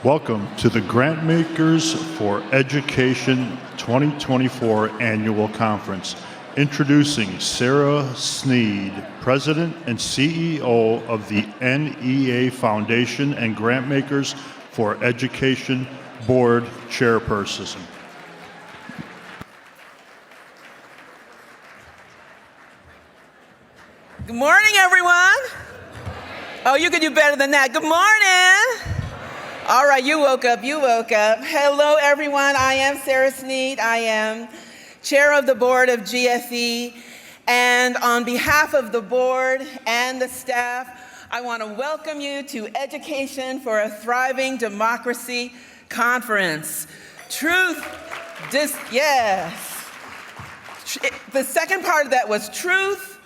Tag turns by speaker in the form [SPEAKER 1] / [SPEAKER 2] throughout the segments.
[SPEAKER 1] Welcome to the Grantmakers for Education 2024 Annual Conference. Introducing Sarah Sneed, President and CEO of the NEA Foundation and Grantmakers for Education Board Chairperson.
[SPEAKER 2] Good morning, everyone. Oh, you can do better than that. Good morning. All right, you woke up. Hello, everyone. I am Sarah Sneed. I am chair of the board of GFE. And on behalf of the board and the staff, I want to welcome you to Education for a Thriving Democracy Conference. Yes. The second part of that was truth,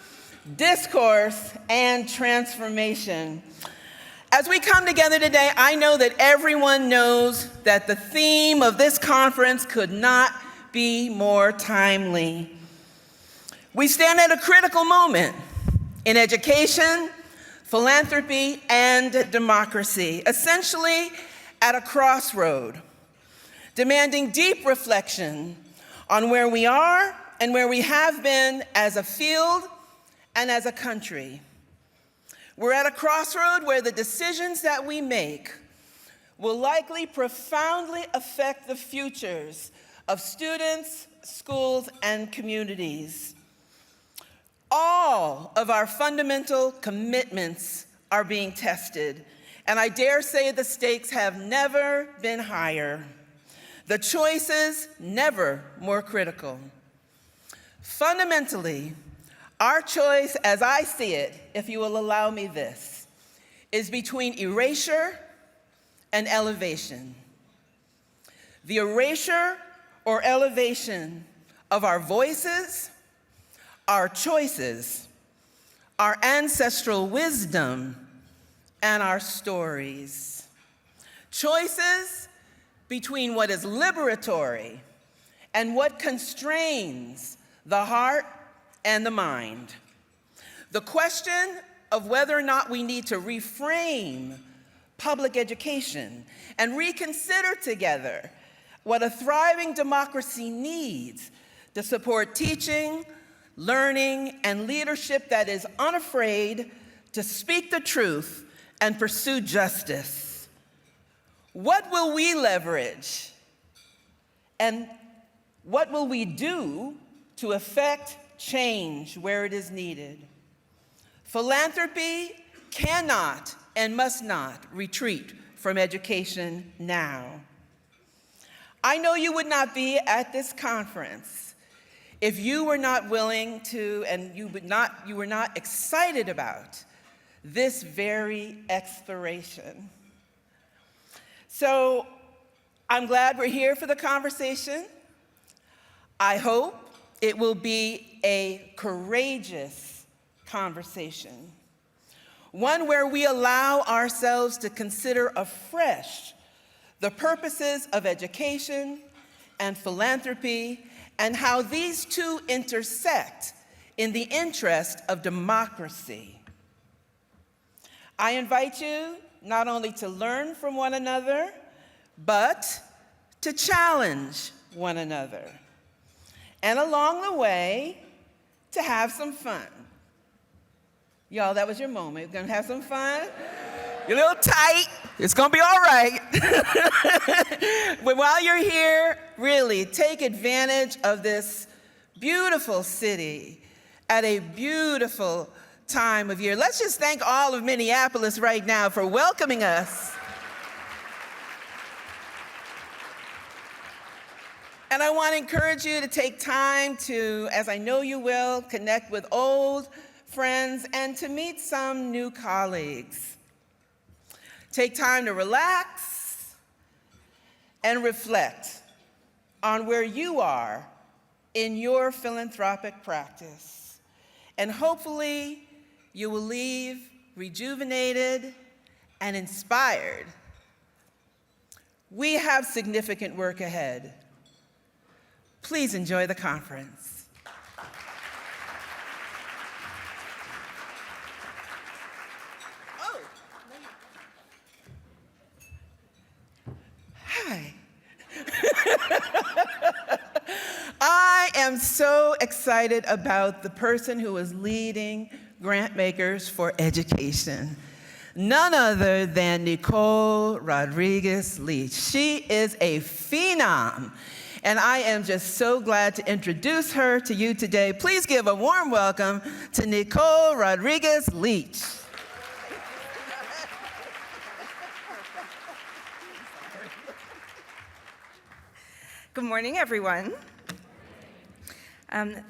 [SPEAKER 2] discourse, and transformation. As we come together today, I know that everyone knows that the theme of this conference could not be more timely. We stand at a critical moment in education, philanthropy, and democracy, essentially at a crossroad, demanding deep reflection on where we are and where we have been as a field and as a country. We're at a crossroad where the decisions that we make will likely profoundly affect the futures of students, schools, and communities. All of our fundamental commitments are being tested, and I dare say the stakes have never been higher. The choices never more critical. Fundamentally, our choice, as I see it, if you will allow me this, is between erasure and elevation. The erasure or elevation of our voices, our choices, our ancestral wisdom, and our stories. Choices between what is liberatory and what constrains the heart and the mind. The question of whether or not we need to reframe public education and reconsider together what a thriving democracy needs to support teaching, learning, and leadership that is unafraid to speak the truth and pursue justice. What will we leverage? And what will we do to affect change where it is needed? Philanthropy cannot and must not retreat from education now. I know you would not be at this conference if you were not willing to, and you were not excited about this very exploration. So I'm glad we're here for the conversation. I hope it will be a courageous conversation, one where we allow ourselves to consider afresh the purposes of education and philanthropy and how these two intersect in the interest of democracy. I invite you not only to learn from one another, but to challenge one another. And along the way, to have some fun. Y'all, that was your moment. We're gonna have some fun. You're a little tight. It's gonna be all right. But while you're here, really take advantage of this beautiful city at a beautiful time of year. Let's just thank all of Minneapolis right now for welcoming us. And I want to encourage you to take time to, as I know you will, connect with old friends and to meet some new colleagues. Take time to relax and reflect on where you are in your philanthropic practice. And hopefully you will leave rejuvenated and inspired. We have significant work ahead. Please enjoy the conference. Hi. I am so excited about the person who is leading Grantmakers for Education. None other than Nicole Rodriguez Leach. She is a phenom, and I am just so glad to introduce her to you today. Please give a warm welcome to Nicole Rodriguez Leach.
[SPEAKER 3] Good morning, everyone.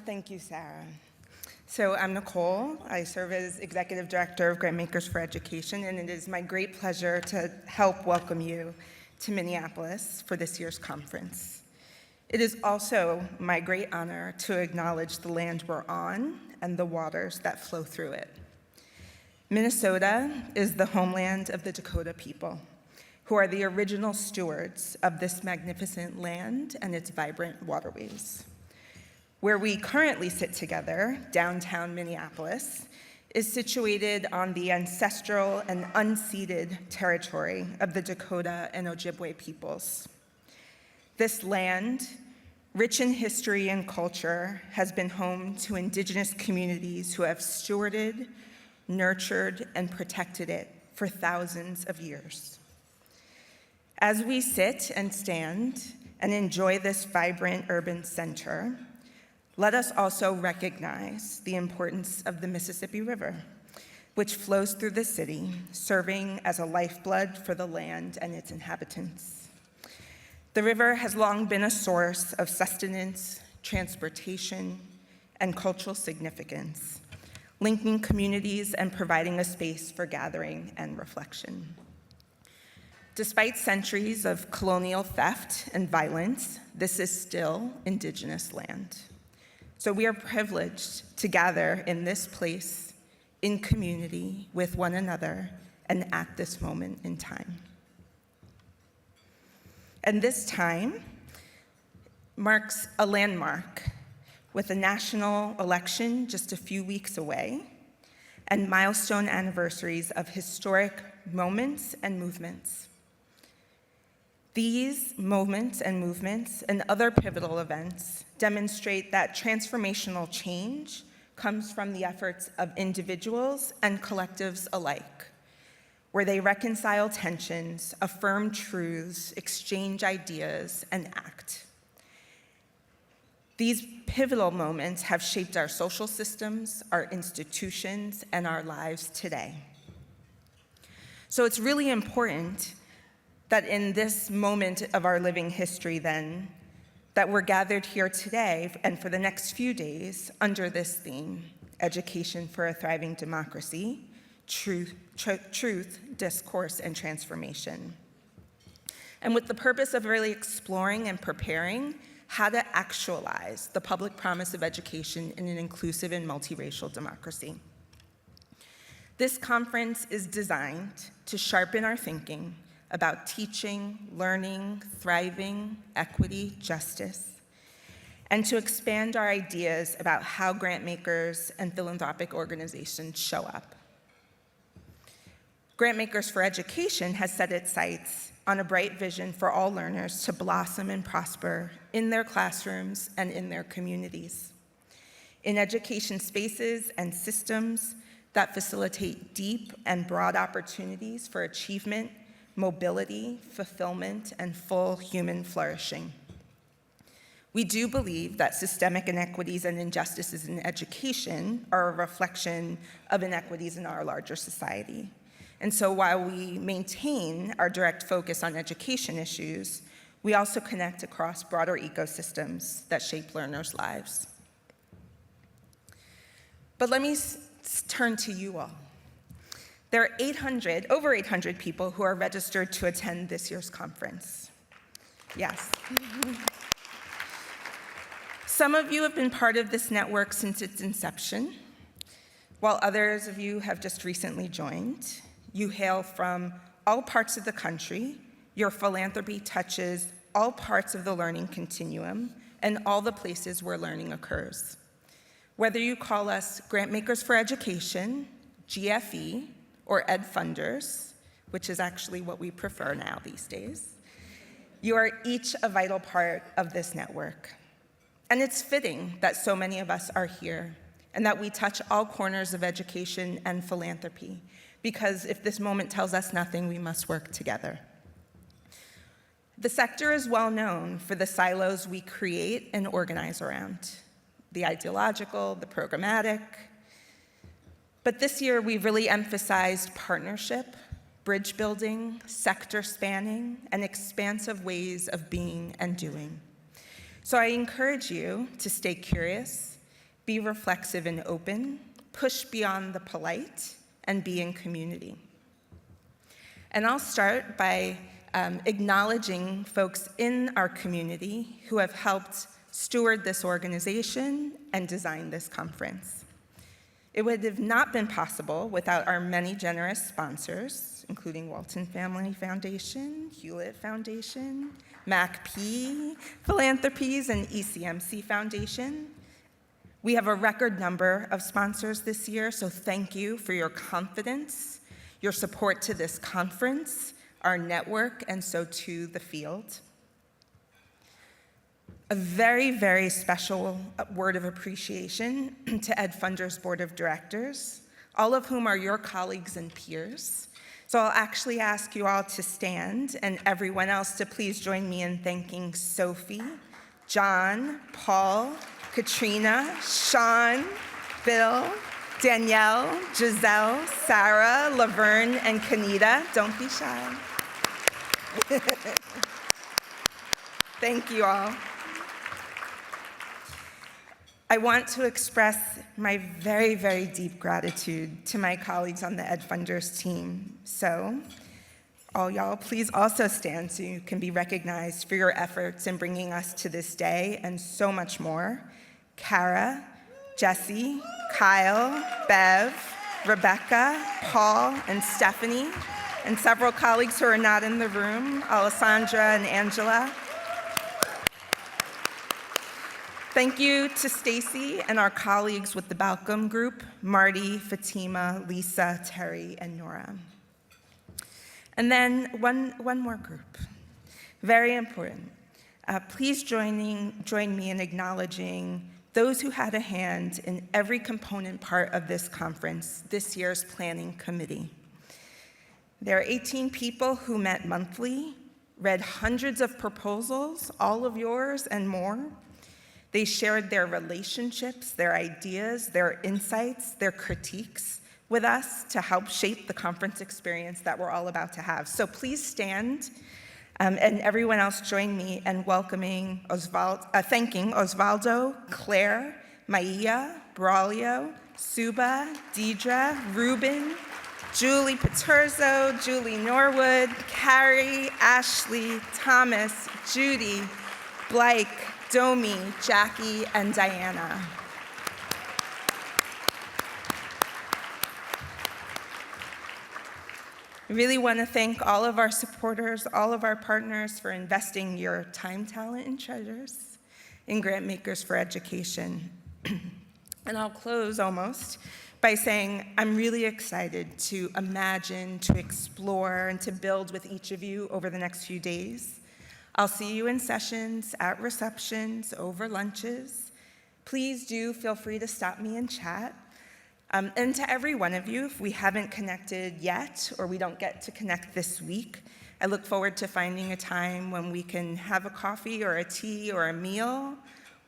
[SPEAKER 3] Thank you, Sarah. So I'm Nicole. I serve as Executive Director of Grantmakers for Education, and it is my great pleasure to help welcome you to Minneapolis for this year's conference. It is also my great honor to acknowledge the land we're on and the waters that flow through it. Minnesota is the homeland of the Dakota people, who are the original stewards of this magnificent land and its vibrant waterways. Where we currently sit together, downtown Minneapolis, is situated on the ancestral and unceded territory of the Dakota and Ojibwe peoples. This land, rich in history and culture, has been home to indigenous communities who have stewarded, nurtured, and protected it for thousands of years. As we sit and stand and enjoy this vibrant urban center, let us also recognize the importance of the Mississippi River, which flows through the city, serving as a lifeblood for the land and its inhabitants. The river has long been a source of sustenance, transportation, and cultural significance, linking communities and providing a space for gathering and reflection. Despite centuries of colonial theft and violence, this is still indigenous land. So we are privileged to gather in this place, in community, with one another, and at this moment in time. And this time marks a landmark with a national election just a few weeks away and milestone anniversaries of historic moments and movements. These moments and movements and other pivotal events demonstrate that transformational change comes from the efforts of individuals and collectives alike, where they reconcile tensions, affirm truths, exchange ideas, and act. These pivotal moments have shaped our social systems, our institutions, and our lives today. So it's really important that in this moment of our living history, then, that we're gathered here today and for the next few days under this theme, Education for a Thriving Democracy, Truth, Discourse, and Transformation. And with the purpose of really exploring and preparing how to actualize the public promise of education in an inclusive and multiracial democracy. This conference is designed to sharpen our thinking about teaching, learning, thriving, equity, justice, and to expand our ideas about how grantmakers and philanthropic organizations show up. Grantmakers for Education has set its sights on a bright vision for all learners to blossom and prosper in their classrooms and in their communities, in education spaces and systems that facilitate deep and broad opportunities for achievement, mobility, fulfillment, and full human flourishing. We do believe that systemic inequities and injustices in education are a reflection of inequities in our larger society. And so while we maintain our direct focus on education issues, we also connect across broader ecosystems that shape learners' lives. But let me turn to you all. There are over 800 people who are registered to attend this year's conference. Yes. Some of you have been part of this network since its inception, while others of you have just recently joined. You hail from all parts of the country. Your philanthropy touches all parts of the learning continuum and all the places where learning occurs. Whether you call us Grantmakers for Education, GFE, or Ed Funders, which is actually what we prefer now these days, You are each a vital part of this network. And it's fitting that so many of us are here and that we touch all corners of education and philanthropy, because if this moment tells us nothing, we must work together. The sector is well known for the silos we create and organize around, the ideological, the programmatic. But this year, we've really emphasized partnership, bridge building, sector spanning, and expansive ways of being and doing. So I encourage you to stay curious, be reflexive and open, push beyond the polite, and be in community. And I'll start by acknowledging folks in our community who have helped steward this organization and design this conference. It would have not been possible without our many generous sponsors, including Walton Family Foundation, Hewlett Foundation, MACP, Philanthropies, and ECMC Foundation. We have a record number of sponsors this year, so thank you for your confidence, your support to this conference, our network, and so to the field. A very, very special word of appreciation to Ed Funder's Board of Directors, all of whom are your colleagues and peers. So I'll actually ask you all to stand, and everyone else to please join me in thanking Sophie, John, Paul, Katrina, Sean, Bill, Danielle, Giselle, Sarah, Laverne, and Kanita. Don't be shy. Thank you all. I want to express my very, very deep gratitude to my colleagues on the Ed Funders team. So, all y'all, please also stand so you can be recognized for your efforts in bringing us to this day and so much more. Kara, Jesse, Kyle, Bev, Rebecca, Paul, and Stephanie, and several colleagues who are not in the room, Alessandra and Angela. Thank you to Stacy and our colleagues with the Balcom Group, Marty, Fatima, Lisa, Terry, and Nora. And then one more group, very important. Please join me in acknowledging those who had a hand in every component part of this conference, this year's planning committee. There are 18 people who met monthly, read hundreds of proposals, all of yours and more. They shared their relationships, their ideas, their insights, their critiques with us to help shape the conference experience that we're all about to have. So please stand, and everyone else join me in thanking Osvaldo, Claire, Maia, Braulio, Suba, Deidre, Ruben, Julie Paterzo, Julie Norwood, Carrie, Ashley, Thomas, Judy, Blake, Domi, Jackie, and Diana. I really want to thank all of our supporters, all of our partners for investing your time, talent, and treasures in Grantmakers for Education. And I'll close almost by saying I'm really excited to imagine, to explore, and to build with each of you over the next few days. I'll see you in sessions, at receptions, over lunches. Please do feel free to stop me and chat. And to every one of you, if we haven't connected yet, or we don't get to connect this week, I look forward to finding a time when we can have a coffee or a tea or a meal,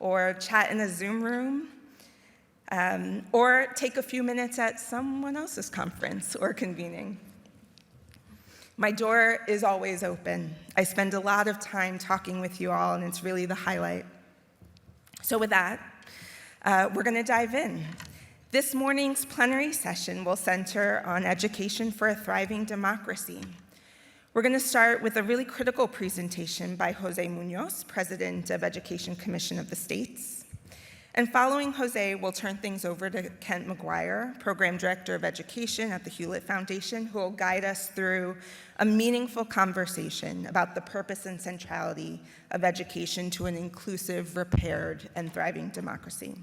[SPEAKER 3] or chat in a Zoom room, or take a few minutes at someone else's conference or convening. My door is always open. I spend a lot of time talking with you all, and it's really the highlight. So with that, we're going to dive in. This morning's plenary session will center on education for a thriving democracy. We're going to start with a really critical presentation by Jose Munoz, President of Education Commission of the States. And following Jose, we'll turn things over to Kent McGuire, Program Director of Education at the Hewlett Foundation, who will guide us through a meaningful conversation about the purpose and centrality of education to an inclusive, repaired, and thriving democracy.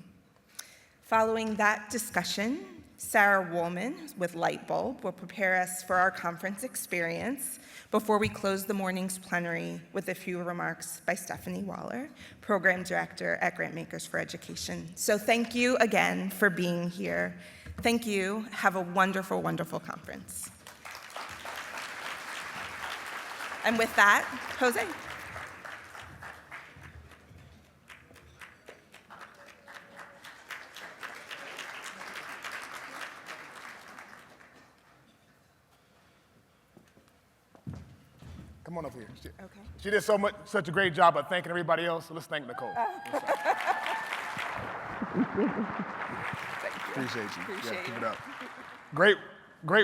[SPEAKER 3] Following that discussion, Sarah Woolman with Light Bulb will prepare us for our conference experience before we close the morning's plenary with a few remarks by Stephanie Waller, Program Director at Grantmakers for Education. So thank you again for being here. Thank you. Have a wonderful, wonderful conference. And with that, Jose.
[SPEAKER 4] Come on up here.
[SPEAKER 3] Okay.
[SPEAKER 4] She did such a great job of thanking everybody else, so let's thank Nicole. Appreciate you. Keep it up. Great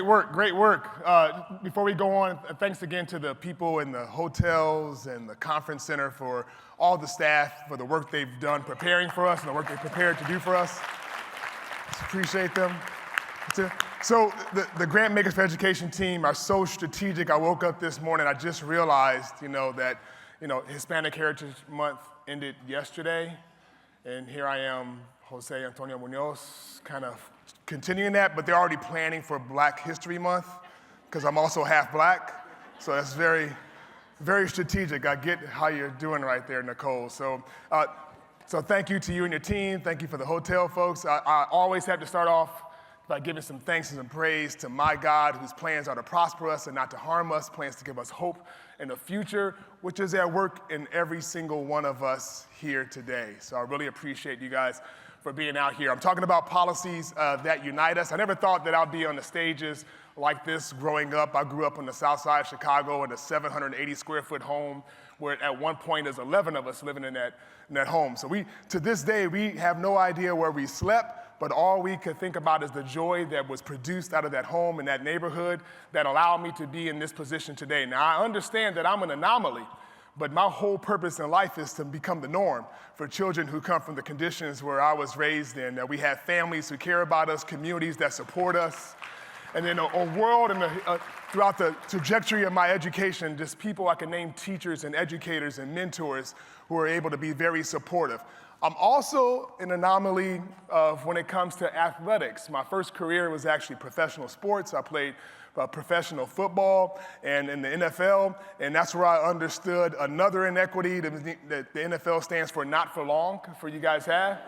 [SPEAKER 4] work. Before we go on, thanks again to the people in the hotels and the conference center for all the staff for the work they've done preparing for us and the work they prepared to do for us. Appreciate them. So the Grantmakers for Education team are so strategic. I woke up this morning, I just realized, that, Hispanic Heritage Month ended yesterday, and here I am, Jose Antonio Munoz, kind of continuing that, but they're already planning for Black History Month, because I'm also half Black, so that's very, very strategic. I get how you're doing right there, Nicole. So thank you to you and your team. Thank you for the hotel folks. I always have to start off by giving some thanks and some praise to my God, whose plans are to prosper us and not to harm us, plans to give us hope in the future, which is at work in every single one of us here today. So I really appreciate you guys for being out here. I'm talking about policies that unite us. I never thought that I'd be on the stages like this growing up. I grew up on the south side of Chicago in a 780 square foot home where at one point there's 11 of us living in that home. So to this day, we have no idea where we slept, but all we could think about is the joy that was produced out of that home and that neighborhood that allowed me to be in this position today. Now, I understand that I'm an anomaly, but my whole purpose in life is to become the norm for children who come from the conditions where I was raised in, that we have families who care about us, communities that support us, and then a world and throughout the trajectory of my education, just people I can name teachers and educators and mentors who are able to be very supportive. I'm also an anomaly when it comes to athletics. My first career was actually professional sports. I played professional football and in the NFL, and that's where I understood another inequity that the NFL stands for not for long, for you guys have.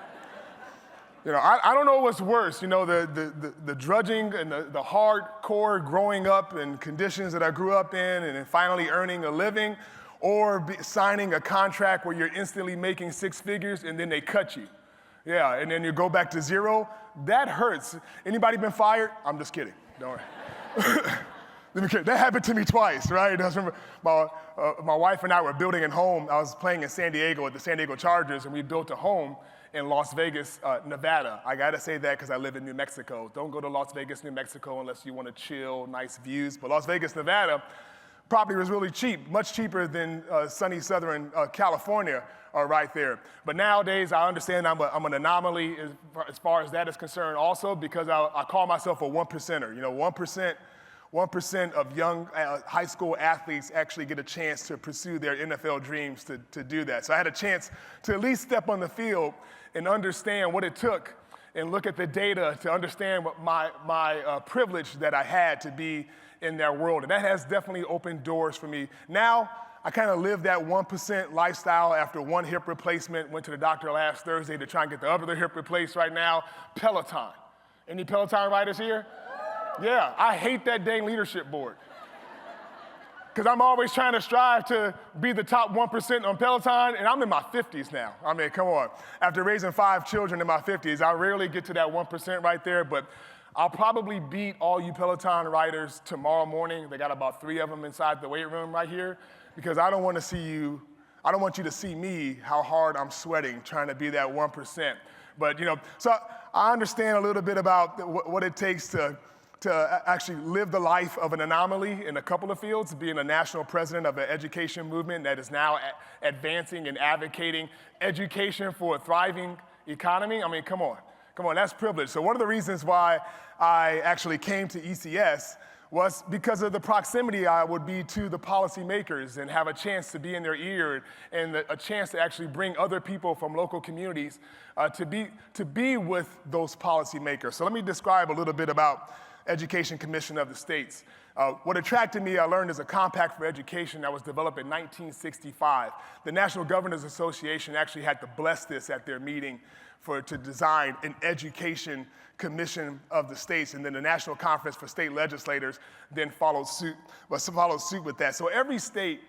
[SPEAKER 4] I don't know what's worse, the drudging and the hardcore growing up in conditions that I grew up in and then finally earning a living, or signing a contract where you're instantly making six figures and then they cut you. Yeah, and then you go back to zero. That hurts. Anybody been fired? I'm just kidding. Don't worry. That happened to me twice, right? I remember my wife and I were building a home. I was playing in San Diego at the San Diego Chargers, and we built a home in Las Vegas, Nevada. I gotta say that because I live in New Mexico. Don't go to Las Vegas, New Mexico unless you want to chill, nice views. But Las Vegas, Nevada, property was really cheap, much cheaper than sunny Southern California right there. But nowadays, I understand I'm an anomaly as far as that is concerned also, because I call myself a 1%er. 1% of young high school athletes actually get a chance to pursue their NFL dreams to do that. So I had a chance to at least step on the field and understand what it took and look at the data to understand what my privilege that I had to be in that world. And that has definitely opened doors for me. Now, I kind of live that 1% lifestyle after one hip replacement. Went to the doctor last Thursday to try and get the other hip replaced right now. Peloton. Any Peloton riders here? Yeah, I hate that dang leadership board. Because I'm always trying to strive to be the top 1% on Peloton, and I'm in my 50s now. I mean, come on. After raising 5 children in my 50s, I rarely get to that 1% right there, but I'll probably beat all you Peloton riders tomorrow morning. They got about 3 of them inside the weight room right here, because I don't want you to see me, how hard I'm sweating trying to be that 1%. But, so I understand a little bit about what it takes to actually live the life of an anomaly in a couple of fields, being a national president of an education movement that is now advancing and advocating education for a thriving economy. I mean, come on, that's privilege. So one of the reasons why I actually came to ECS was because of the proximity I would be to the policymakers and have a chance to be in their ear and a chance to actually bring other people from local communities to be with those policymakers. So let me describe a little bit about Education Commission of the States. What attracted me, I learned, is a compact for education that was developed in 1965. The National Governors Association actually had to bless this at their meeting to design an Education Commission of the States, and then the National Conference for State Legislators then followed suit with that. So every state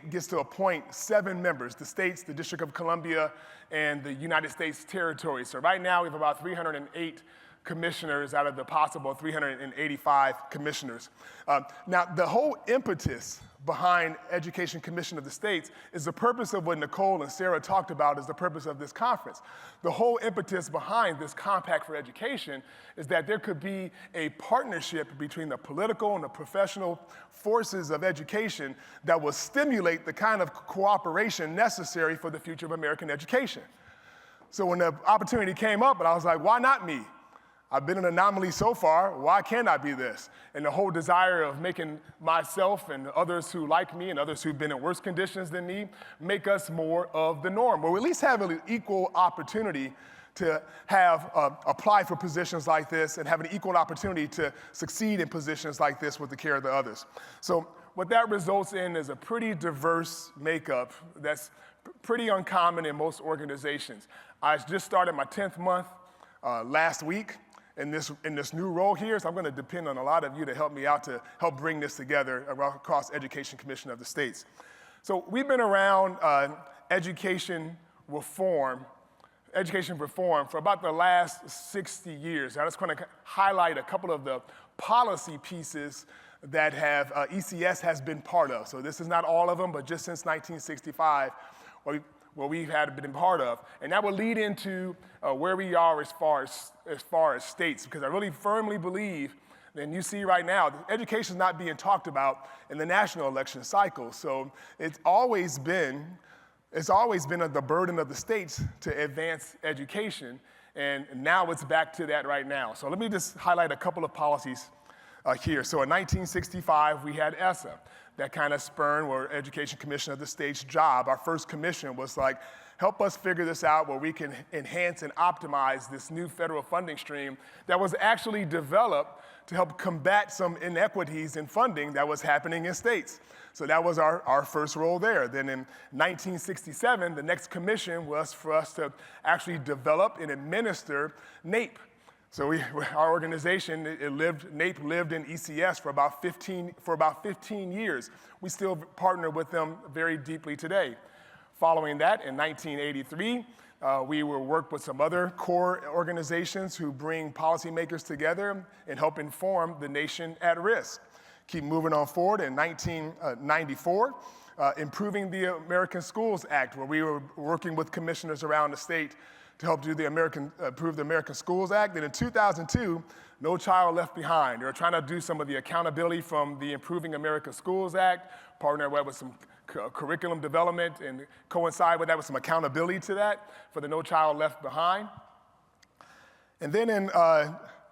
[SPEAKER 4] gets to appoint 7 members, the states, the District of Columbia, and the United States territories. So right now we have about 308 commissioners out of the possible 385 commissioners. Now, the whole impetus behind Education Commission of the States is the purpose of what Nicole and Sarah talked about is the purpose of this conference. The whole impetus behind this Compact for Education is that there could be a partnership between the political and the professional forces of education that will stimulate the kind of cooperation necessary for the future of American education. So when the opportunity came up, and I was like, why not me? I've been an anomaly so far, why can't I be this? And the whole desire of making myself and others who like me and others who've been in worse conditions than me, make us more of the norm, or we at least have an equal opportunity to apply for positions like this and have an equal opportunity to succeed in positions like this with the care of the others. So what that results in is a pretty diverse makeup that's pretty uncommon in most organizations. I just started my 10th month last week in this new role here, so I'm going to depend on a lot of you to help me out to help bring this together across Education Commission of the States. So we've been around education reform for about the last 60 years. I just want to highlight a couple of the policy pieces that ECS has been part of. So this is not all of them, but just since 1965, what we've been part of. And that will lead into where we are as far as states, because I really firmly believe, and you see right now, education is not being talked about in the national election cycle. So it's always been the burden of the states to advance education, and now it's back to that right now. So let me just highlight a couple of policies here. So in 1965, we had ESSA. That kind of spurned where Education Commission of the State's job. Our first commission was like, help us figure this out where we can enhance and optimize this new federal funding stream that was actually developed to help combat some inequities in funding that was happening in states. So that was our first role there. Then in 1967, the next commission was for us to actually develop and administer NAEP. So our organization, NAEP lived in ECS for about 15 years. We still partner with them very deeply today. Following that, in 1983, we will work with some other core organizations who bring policymakers together and help inform the nation at risk. Keep moving on forward. In 1994, improving the American Schools Act, where we were working with commissioners around the state to help do approve the American Schools Act. And in 2002, No Child Left Behind. They were trying to do some of the accountability from the Improving American Schools Act, partner with some curriculum development, and coincide with that with some accountability to that for the No Child Left Behind. And then in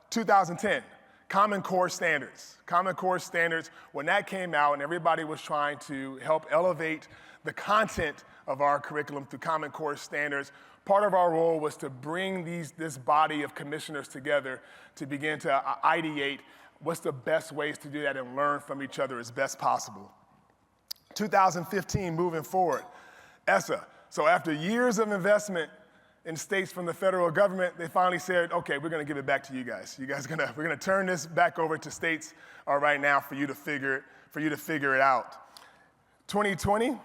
[SPEAKER 4] 2010, Common Core Standards. Common Core Standards, when that came out and everybody was trying to help elevate the content of our curriculum through Common Core Standards, part of our role was to bring this body of commissioners together to begin to ideate what's the best ways to do that and learn from each other as best possible. 2015, moving forward, ESSA. So after years of investment in states from the federal government, they finally said, okay, we're gonna give it back to you guys. We're gonna turn this back over to states right now for you to figure it out. 2020,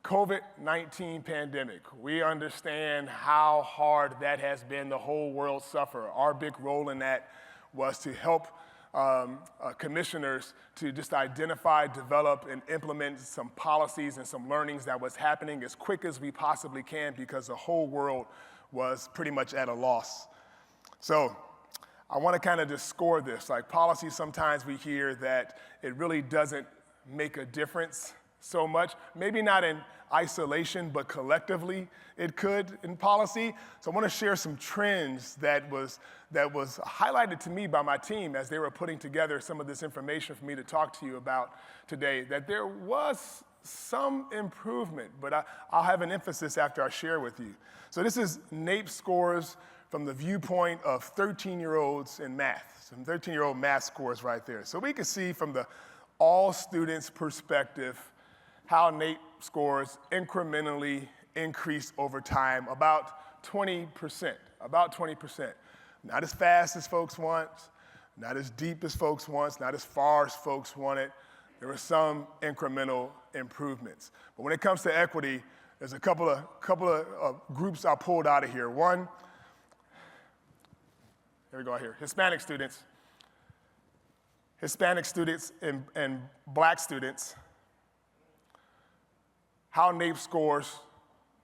[SPEAKER 4] COVID-19 pandemic. We understand how hard that has been. The whole world suffer. Our big role in that was to help commissioners to just identify, develop, and implement some policies and some learnings that was happening as quick as we possibly can, because the whole world was pretty much at a loss. So I want to kind of just score this. Like policy, sometimes we hear that it really doesn't make a difference. so much, maybe not in isolation, but collectively it could in policy. So I want to share some trends that was highlighted to me by my team as they were putting together some of this information for me to talk to you about today, that there was some improvement, but I'll have an emphasis after I share with you. So this is NAEP scores from the viewpoint of 13-year-olds in math, some 13-year-old math scores right there. So we can see from the all students perspective how NAEP scores incrementally increased over time, about 20%, about 20%. Not as fast as folks want, not as deep as folks want, not as far as folks want it. There were some incremental improvements. But when it comes to equity, there's a couple of groups I pulled out of here. One, here we go here, Hispanic students and black students, how NAEP scores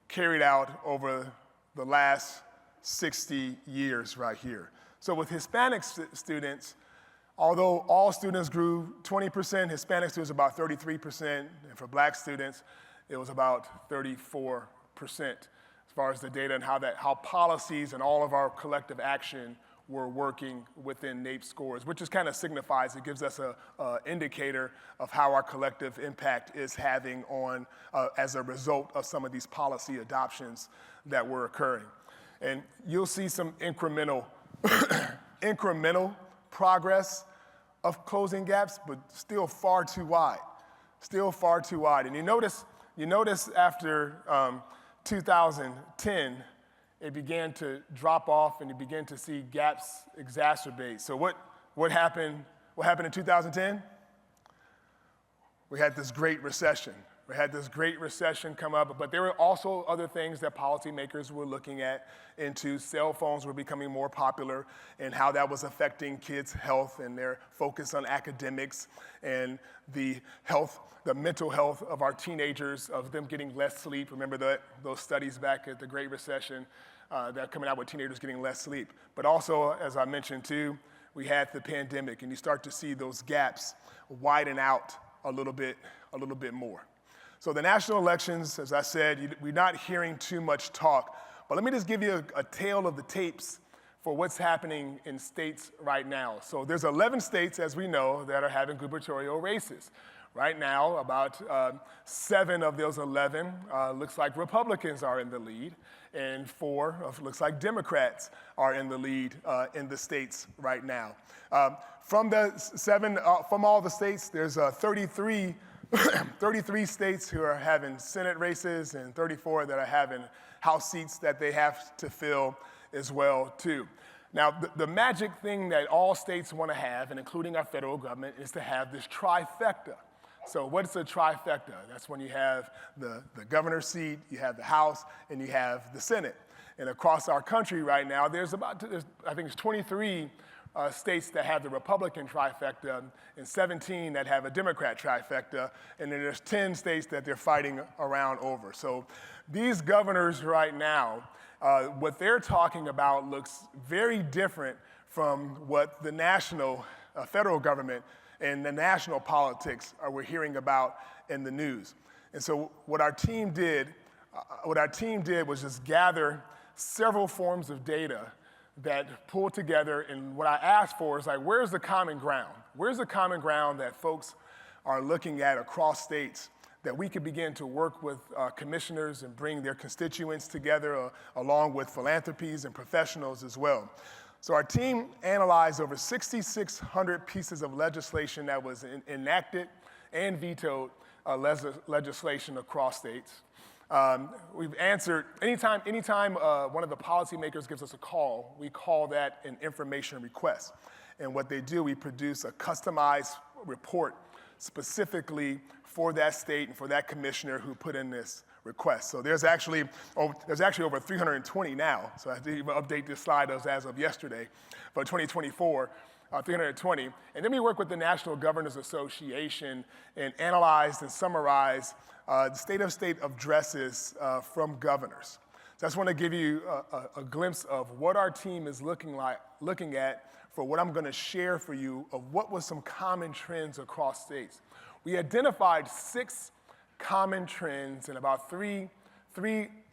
[SPEAKER 4] carried out over the last 60 years right here. So with Hispanic students, although all students grew 20%, Hispanic students about 33%, and for black students, it was about 34% as far as the data and how policies and all of our collective action were working within NAEP scores, which just kind of signifies, it gives us an indicator of how our collective impact is having on, as a result of some of these policy adoptions that were occurring. And you'll see some incremental progress of closing gaps, but still far too wide, still far too wide. And you notice after 2010, it began to drop off and you begin to see gaps exacerbate. So what happened in 2010? We had this great recession. We had this great recession come up, but there were also other things that policymakers were looking at into. Cell phones were becoming more popular and how that was affecting kids' health and their focus on academics and the mental health of our teenagers, of them getting less sleep. Remember those studies back at the Great Recession that are coming out with teenagers getting less sleep. But also, as I mentioned too, we had the pandemic, and you start to see those gaps widen out a little bit more. So the national elections, as I said, we're not hearing too much talk, but let me just give you a tale of the tapes for what's happening in states right now. So there's 11 states, as we know, that are having gubernatorial races. Right now, about 7 of those 11 looks like Republicans are in the lead, and 4 looks like Democrats are in the lead in the states right now. From all the states, there's 33 states who are having Senate races and 34 that are having House seats that they have to fill as well, too. Now, the magic thing that all states want to have, and including our federal government, is to have this trifecta. So what's a trifecta? That's when you have the governor's seat, you have the House, and you have the Senate. And across our country right now, I think it's 23 states that have the Republican trifecta and 17 that have a Democrat trifecta, and then there's 10 states that they're fighting around over. So these governors right now, what they're talking about looks very different from what the national federal government and the national politics we're hearing about in the news. And so what our team did was just gather several forms of data that pulled together, and what I asked for is like, where's the common ground? Where's the common ground that folks are looking at across states that we could begin to work with commissioners and bring their constituents together along with philanthropies and professionals as well. So our team analyzed over 6,600 pieces of legislation that was enacted and vetoed legislation across states. We've answered, anytime one of the policymakers gives us a call, we call that an information request. And what they do, we produce a customized report specifically for that state and for that commissioner who put in this request. So there's actually over 320 now. So I didn't even update this slide as of yesterday, but 2024, 320. And then we work with the National Governors Association and analyze and summarize the state addresses from governors. So I just want to give you a glimpse of what our team is looking at for what I'm going to share for you of what was some common trends across states. We identified 6 common trends and about three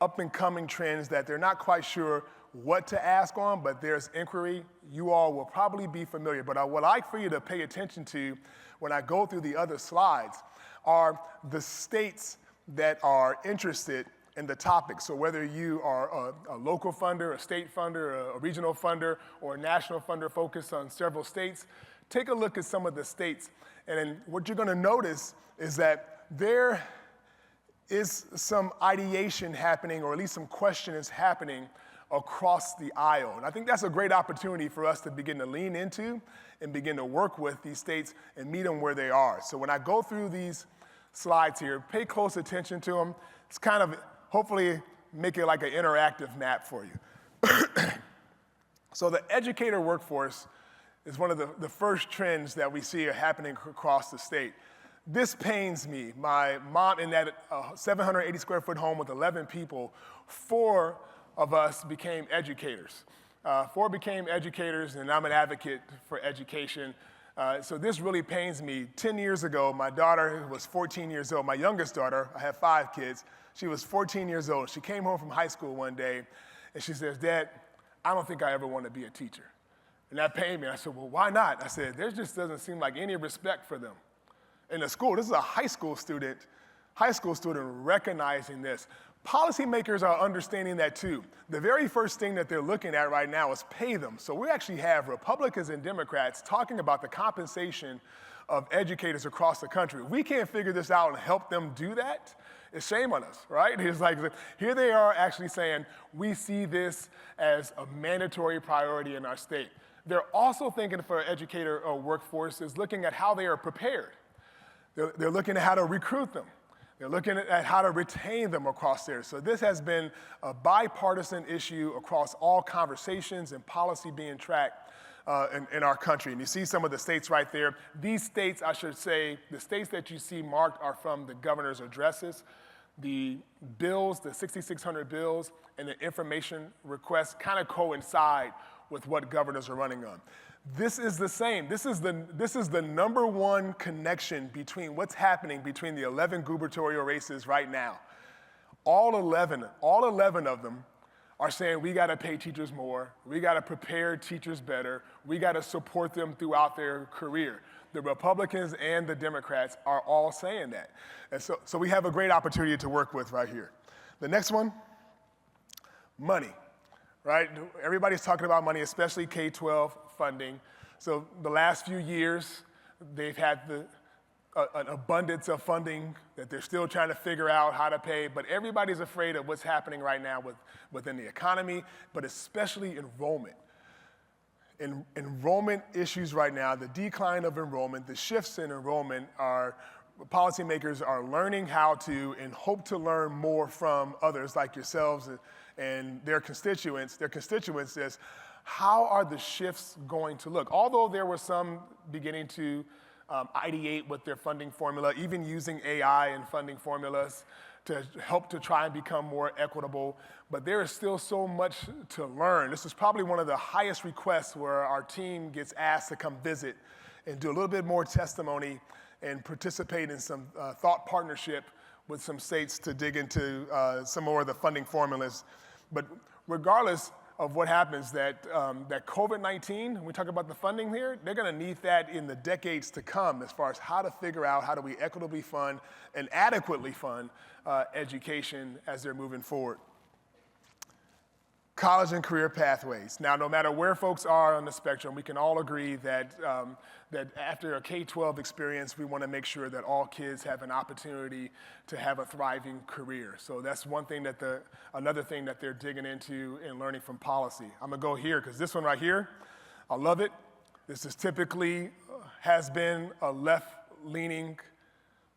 [SPEAKER 4] up-and-coming trends that they're not quite sure what to ask on, but there's inquiry. You all will probably be familiar, but I would like for you to pay attention to, when I go through the other slides, are the states that are interested in the topic. So whether you are a local funder, a state funder, a regional funder, or a national funder focused on several states, take a look at some of the states. And then what you're gonna notice is that there is some ideation happening, or at least some questions happening across the aisle. And I think that's a great opportunity for us to begin to lean into and begin to work with these states and meet them where they are. So when I go through these slides here, pay close attention to them. It's kind of, hopefully, make it like an interactive map for you. So the educator workforce is one of the first trends that we see are happening across the state. This pains me. My mom, in that 780 square foot home with 11 people, 4 of us became educators. 4 became educators, and I'm an advocate for education. So this really pains me. 10 years ago, my daughter was 14 years old. My youngest daughter, I have 5 kids, she was 14 years old. She came home from high school one day, and she says, "Dad, I don't think I ever want to be a teacher." And that pained me. I said, "Well, why not?" I said, "There just doesn't seem like any respect for them in the school." This is a high school student recognizing this. Policymakers are understanding that too. The very first thing that they're looking at right now is pay them. So we actually have Republicans and Democrats talking about the compensation of educators across the country. We can't figure this out and help them do that. It's shame on us, right? It's like, here they are actually saying, we see this as a mandatory priority in our state. They're also thinking for educator workforce is looking at how they are prepared. They're looking at how to recruit them. They're looking at how to retain them across there. So this has been a bipartisan issue across all conversations and policy being tracked in our country. And you see some of the states right there. These states, I should say, the states that you see marked are from the governor's addresses. The bills, the 6,600 bills, and the information requests kind of coincide with what governors are running on. This is the same. This is the number one connection between what's happening between the 11 gubernatorial races right now. All 11 of them are saying we got to pay teachers more, we got to prepare teachers better, we got to support them throughout their career. The Republicans and the Democrats are all saying that. And so we have a great opportunity to work with right here. The next one, money, right? Everybody's talking about money, especially K-12 funding. So the last few years, they've had an abundance of funding that they're still trying to figure out how to pay, but everybody's afraid of what's happening right now within the economy, but especially enrollment. Enrollment issues right now, the decline of enrollment, the shifts in enrollment policymakers are learning how to and hope to learn more from others like yourselves and their constituents. Their constituents is, how are the shifts going to look? Although there were some beginning to ideate with their funding formula, even using AI and funding formulas to help to try and become more equitable, but there is still so much to learn. This is probably one of the highest requests where our team gets asked to come visit and do a little bit more testimony and participate in some thought partnership with some states to dig into some more of the funding formulas. But regardless of what happens, that COVID-19, when we talk about the funding here, they're gonna need that in the decades to come as far as how to figure out how do we equitably fund and adequately fund education as they're moving forward. College and career pathways. Now, no matter where folks are on the spectrum, we can all agree that after a K-12 experience, we want to make sure that all kids have an opportunity to have a thriving career. So that's one thing another thing that they're digging into and learning from policy. I'm gonna go here, because this one right here, I love it. This is typically has been a left-leaning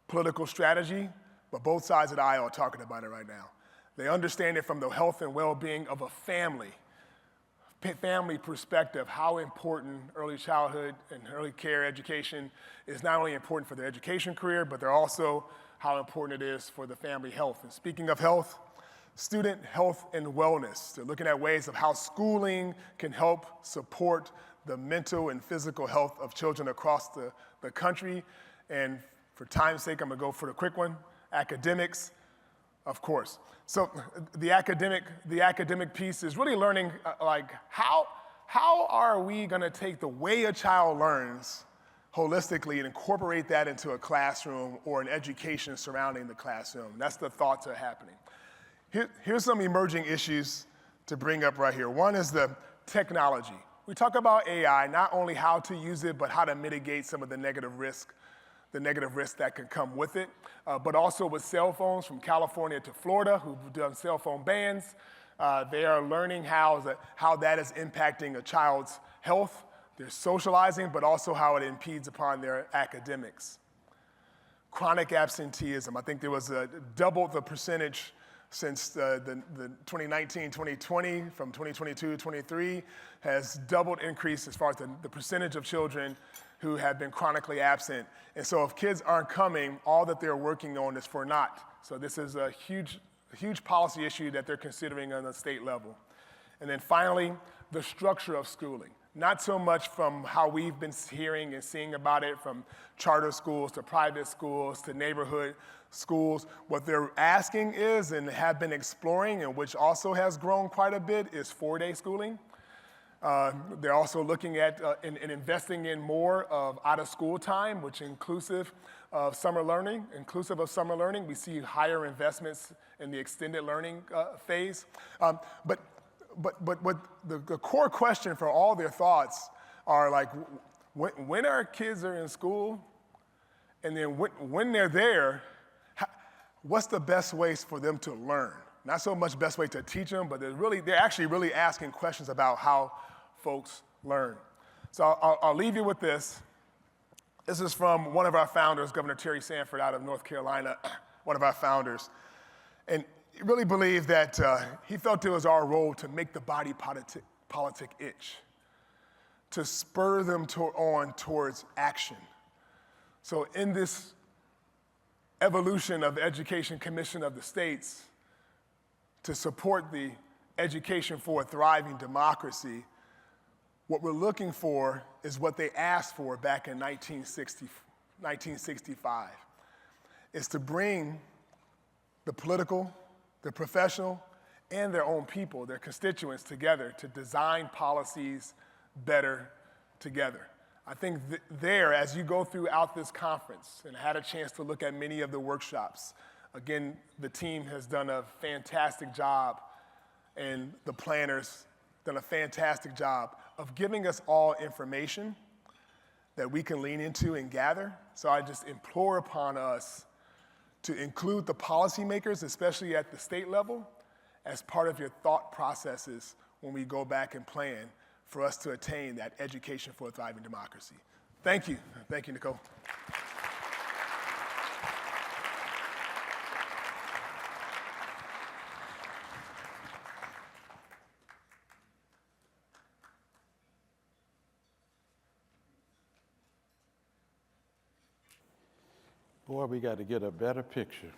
[SPEAKER 4] political strategy, but both sides of the aisle are talking about it right now. They understand it from the health and well-being of a family perspective, how important early childhood and early care education is not only important for their education career, but they're also how important it is for the family health. And speaking of health, student health and wellness. They're looking at ways of how schooling can help support the mental and physical health of children across the country. And for time's sake, I'm gonna go for the quick one. Academics, of course. So the academic piece is really learning how are we going to take the way a child learns holistically and incorporate that into a classroom or an education surrounding the classroom. That's the thoughts are happening. Here's some emerging issues to bring up right here. One is the technology. We talk about AI, not only how to use it, but how to mitigate some of the negative risk that can come with it, but also with cell phones from California to Florida, who've done cell phone bans. They are learning how that is impacting a child's health, their socializing, but also how it impedes upon their academics. Chronic absenteeism. I think there was doubled the percentage since the 2019-2020, from 2022-23, has doubled increase as far as the percentage of children who have been chronically absent. And so if kids aren't coming, all that they're working on is for naught. So this is a huge policy issue that they're considering on the state level. And then finally, the structure of schooling. Not so much from how we've been hearing and seeing about it from charter schools to private schools to neighborhood schools. What they're asking is, and have been exploring, and which also has grown quite a bit, is 4-day schooling. They're also looking at and investing in more of out-of-school time, which inclusive of summer learning. We see higher investments in the extended learning phase. But what the core question for all their thoughts are like, when our kids are in school, and then when they're there, what's the best ways for them to learn? Not so much best way to teach them, but they're actually really asking questions about how folks learn. So I'll leave you with this. This is from one of our founders, Governor Terry Sanford out of North Carolina, one of our founders. And he really believed that he felt it was our role to make the body politic itch, to spur them on towards action. So in this evolution of the Education Commission of the States, to support the Education for a Thriving Democracy, what we're looking for is what they asked for back in 1965, is to bring the political, the professional, and their own people, their constituents together to design policies better together. I think there, as you go throughout this conference, and I had a chance to look at many of the workshops, again, the team has done a fantastic job, and the planners done a fantastic job of giving us all information that we can lean into and gather. So I just implore upon us to include the policymakers, especially at the state level, as part of your thought processes when we go back and plan for us to attain that education for a thriving democracy. Thank you. Thank you, Nicole.
[SPEAKER 5] Boy, we got to get a better picture.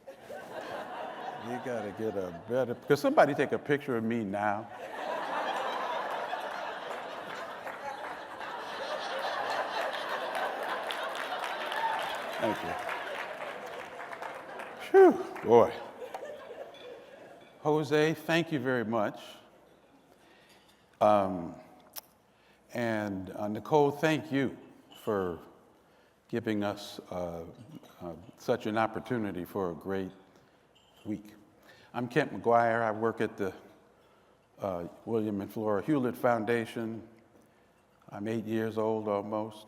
[SPEAKER 5] You got to get a better, could somebody take a picture of me now? Thank you. Phew, boy. Jose, thank you very much. And Nicole, thank you for giving us such an opportunity for a great week. I'm Kent McGuire. I work at the William and Flora Hewlett Foundation. I'm 8 years old almost,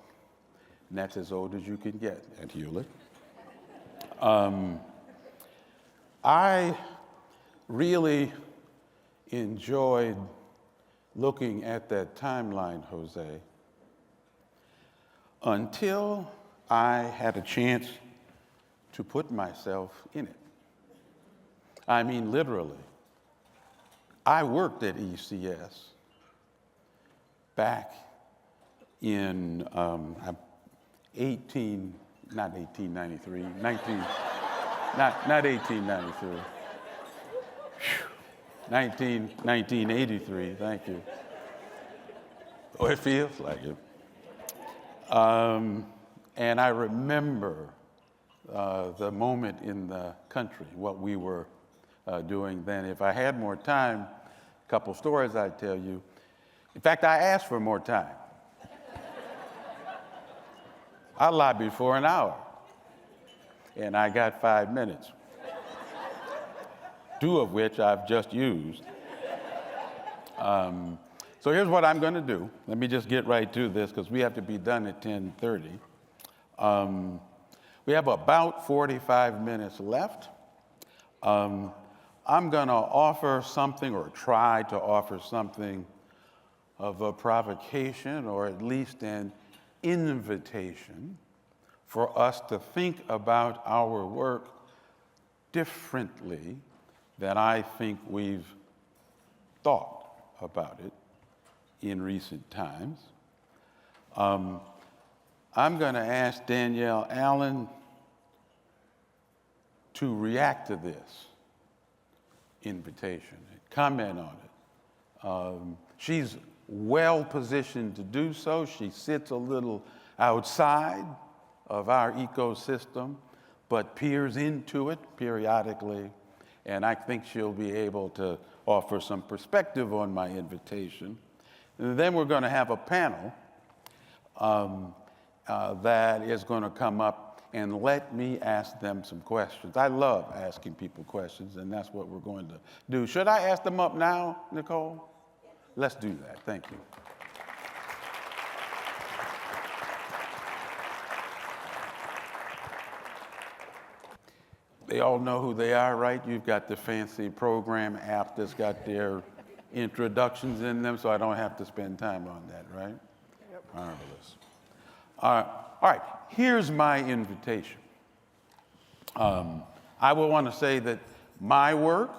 [SPEAKER 5] and that's as old as you can get at Hewlett. I really enjoyed looking at that timeline, Jose, until I had a chance to put myself in it. I mean, literally. I worked at ECS back in not 1893, not 1893, 1983, thank you. Oh, it feels like it. And I remember the moment in the country, what we were doing then. If I had more time, a couple stories I'd tell you. In fact, I asked for more time. I lobbied for an hour, and I got 5 minutes, 2 of which I've just used. So here's what I'm going to do. Let me just get right to this because we have to be done at 10:30. We have about 45 minutes left. I'm going to offer something, or try to offer something of a provocation, or at least an invitation for us to think about our work differently than I think we've thought about it in recent times. I'm going to ask Danielle Allen to react to this invitation and comment on it. She's well positioned to do so. She sits a little outside of our ecosystem, but peers into it periodically, and I think she'll be able to offer some perspective on my invitation. And then we're going to have a panel that is going to come up and let me ask them some questions. I love asking people questions, and that's what we're going to do. Should I ask them up now, Nicole? Let's do that. Thank you. They all know who they are, right? You've got the fancy program app that's got their introductions in them, so I don't have to spend time on that, right? Yep. Marvelous. All right, here's my invitation. I will want to say that my work,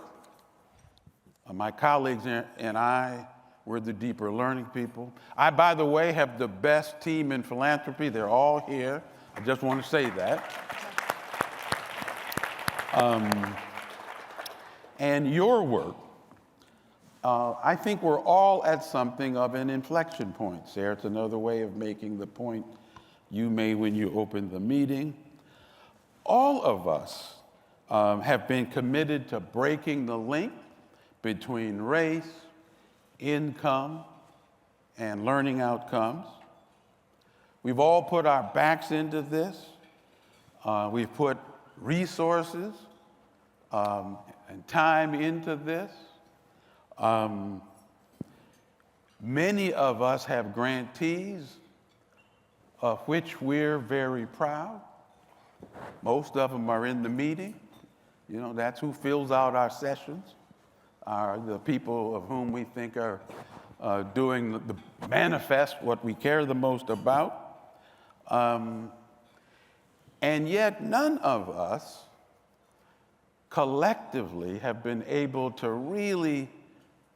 [SPEAKER 5] my colleagues and I, we're the deeper learning people. I, by the way, have the best team in philanthropy. They're all here. I just want to say that. And your work, I think we're all at something of an inflection point. Sarah, it's another way of making the point you made when you opened the meeting. All of us have been committed to breaking the link between race, income, and learning outcomes. We've all put our backs into this. We've put resources and time into this. Many of us have grantees, of which we're very proud. Most of them are in the meeting. You know, that's who fills out our sessions, are the people of whom we think are doing the manifest what we care the most about. And yet none of us collectively have been able to really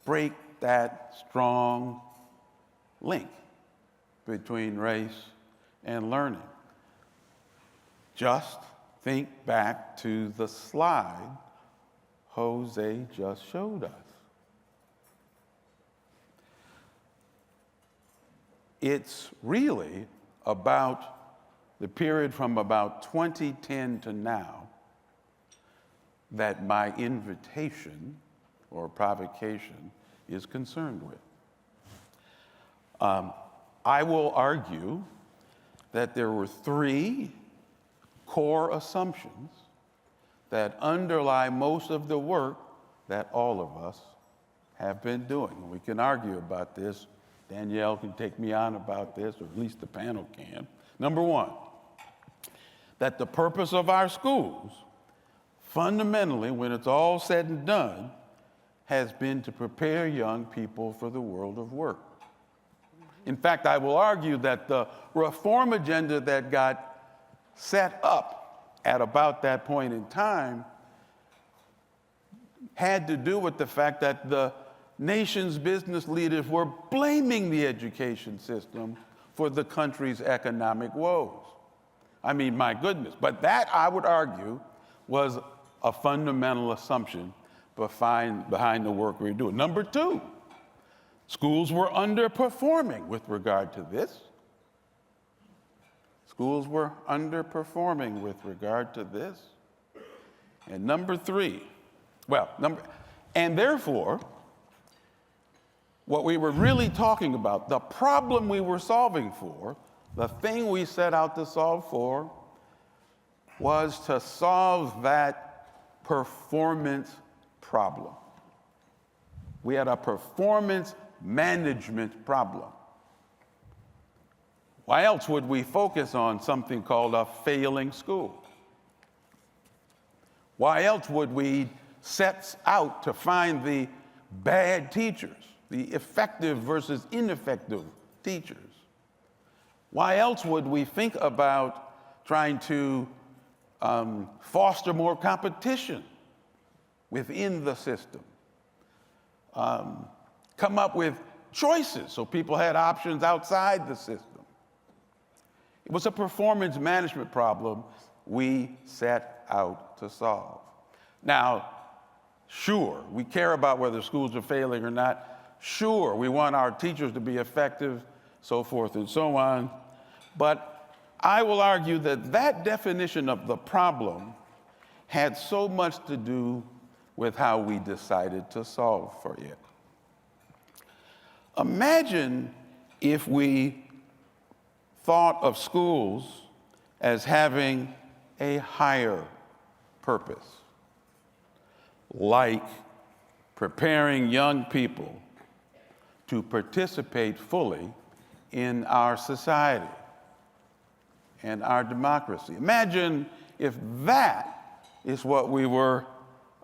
[SPEAKER 5] break that strong link between race and learning. Just think back to the slide Jose just showed us. It's really about the period from about 2010 to now that my invitation or provocation is concerned with. I will argue that there were 3 core assumptions that underlie most of the work that all of us have been doing. We can argue about this. Danielle can take me on about this, or at least the panel can. Number 1, that the purpose of our schools, fundamentally, when it's all said and done, has been to prepare young people for the world of work. In fact, I will argue that the reform agenda that got set up at about that point in time had to do with the fact that the nation's business leaders were blaming the education system for the country's economic woes. I mean, my goodness. But that, I would argue, was a fundamental assumption behind the work we were doing. Number 2, schools were underperforming with regard to this. Schools were underperforming with regard to this. And number three, and therefore, what we were really talking about, the problem we were solving for, the thing we set out to solve for, was to solve that performance problem. We had a performance management problem. Why else would we focus on something called a failing school? Why else would we set out to find the bad teachers, the effective versus ineffective teachers? Why else would we think about trying to foster more competition within the system? Come up with choices so people had options outside the system. It was a performance management problem we set out to solve. Now, sure, we care about whether schools are failing or not. Sure, we want our teachers to be effective, so forth and so on. But I will argue that that definition of the problem had so much to do with how we decided to solve for it. Imagine if we thought of schools as having a higher purpose, like preparing young people to participate fully in our society and our democracy. Imagine if that is what we were,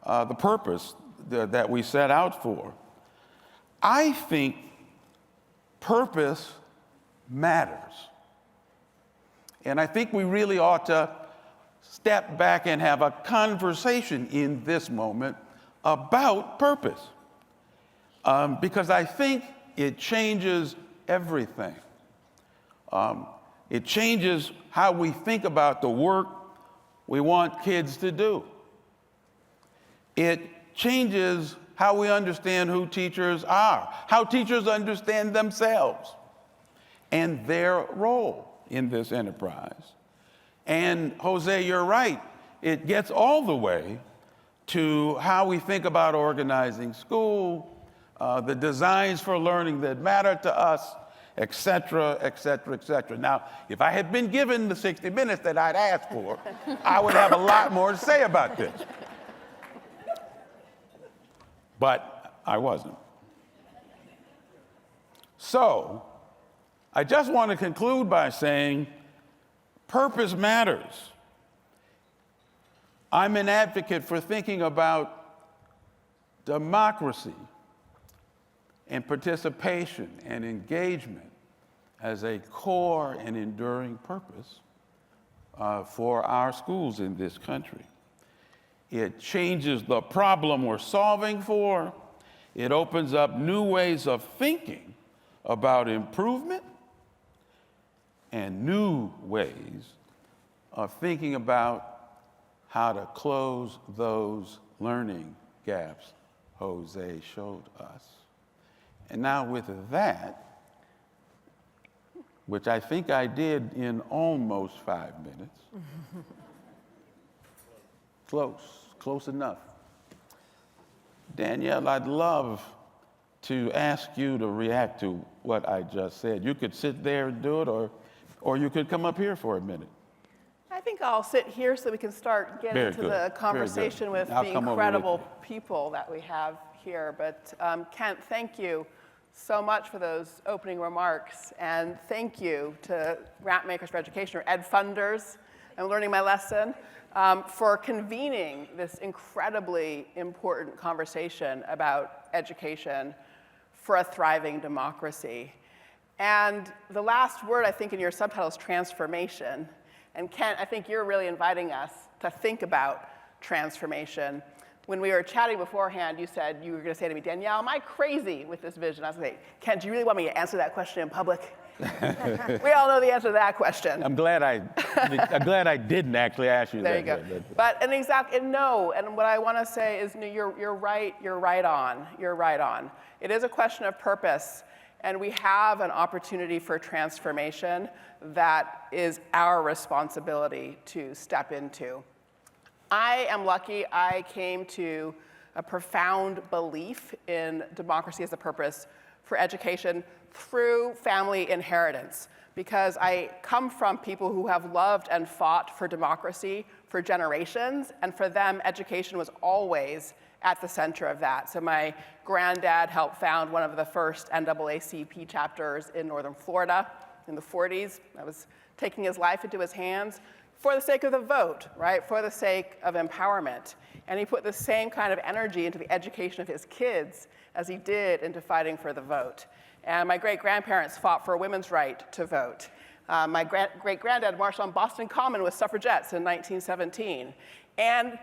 [SPEAKER 5] the purpose that we set out for. I think purpose matters. And I think we really ought to step back and have a conversation in this moment about purpose. Because I think it changes everything. It changes how we think about the work we want kids to do. It changes how we understand who teachers are, how teachers understand themselves and their role in this enterprise. And Jose, you're right. It gets all the way to how we think about organizing school, the designs for learning that matter to us, et cetera, et cetera, et cetera. Now, if I had been given the 60 minutes that I'd asked for, I would have a lot more to say about this. But I wasn't. So, I just want to conclude by saying purpose matters. I'm an advocate for thinking about democracy and participation and engagement as a core and enduring purpose for our schools in this country. It changes the problem we're solving for. It opens up new ways of thinking about improvement and new ways of thinking about how to close those learning gaps Jose showed us. And now with that, which I think I did in almost 5 minutes, close enough. Danielle, I'd love to ask you to react to what I just said. You could sit there and do it, or you could come up here for a minent.
[SPEAKER 6] I think I'll sit here so we can start getting
[SPEAKER 5] Very
[SPEAKER 6] into
[SPEAKER 5] good.
[SPEAKER 6] the conversation with
[SPEAKER 5] I'll
[SPEAKER 6] the
[SPEAKER 5] come over
[SPEAKER 6] incredible
[SPEAKER 5] with
[SPEAKER 6] people that we have here. But Kent, thank you so much for those opening remarks. And thank you to Grantmakers for Education, or Ed Funders, I'm learning my lesson, for convening this incredibly important conversation about education for a thriving democracy. And the last word, I think, in your subtitle is transformation. And Kent, I think you're really inviting us to think about transformation. When we were chatting beforehand, you said you were going to say to me, Danielle, am I crazy with this vision? I was going to say, Kent, do you really want me to answer that question in public? We all know the answer to that question.
[SPEAKER 7] I'm glad I didn't actually ask you that.
[SPEAKER 6] There you go. But no, and what I want to say is, no, you're right on. You're right on. It is a question of purpose. And we have an opportunity for transformation that is our responsibility to step into. I am lucky I came to a profound belief in democracy as a purpose for education through family inheritance, because I come from people who have loved and fought for democracy for generations, and for them, education was always at the center of that. So my granddad helped found one of the first NAACP chapters in Northern Florida in the 40s. I was taking his life into his hands for the sake of the vote, right? For the sake of empowerment. And he put the same kind of energy into the education of his kids as he did into fighting for the vote. And my great-grandparents fought for a women's right to vote. My great-granddad marched on Boston Common with suffragettes in 1917. And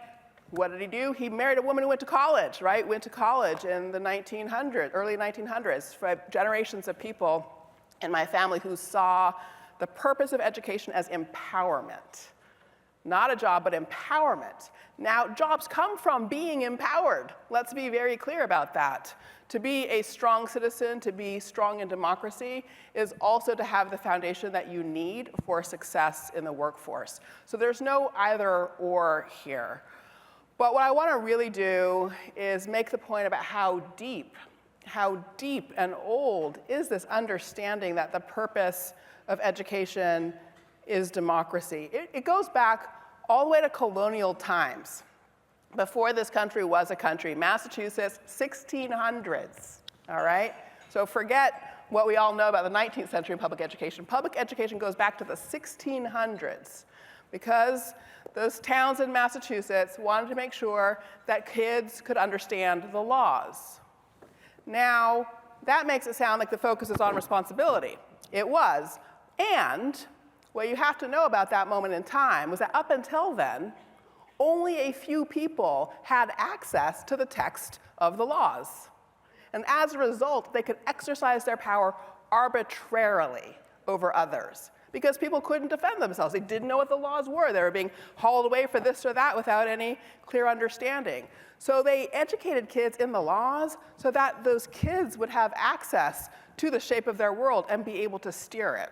[SPEAKER 6] what did he do? He married a woman who went to college, right? Went to college in the early 1900s, for generations of people in my family who saw the purpose of education as empowerment. Not a job, but empowerment. Now, jobs come from being empowered. Let's be very clear about that. To be a strong citizen, to be strong in democracy, is also to have the foundation that you need for success in the workforce. So there's no either or here. But what I want to really do is make the point about how deep and old is this understanding that the purpose of education is democracy. It goes back all the way to colonial times. Before this country was a country, Massachusetts, 1600s, all right? So forget what we all know about the 19th century public education. Public education goes back to the 1600s because those towns in Massachusetts wanted to make sure that kids could understand the laws. Now, that makes it sound like the focus is on responsibility. It was. And what you have to know about that moment in time was that up until then, only a few people had access to the text of the laws. And as a result, they could exercise their power arbitrarily over others because people couldn't defend themselves. They didn't know what the laws were. They were being hauled away for this or that without any clear understanding. So they educated kids in the laws so that those kids would have access to the shape of their world and be able to steer it.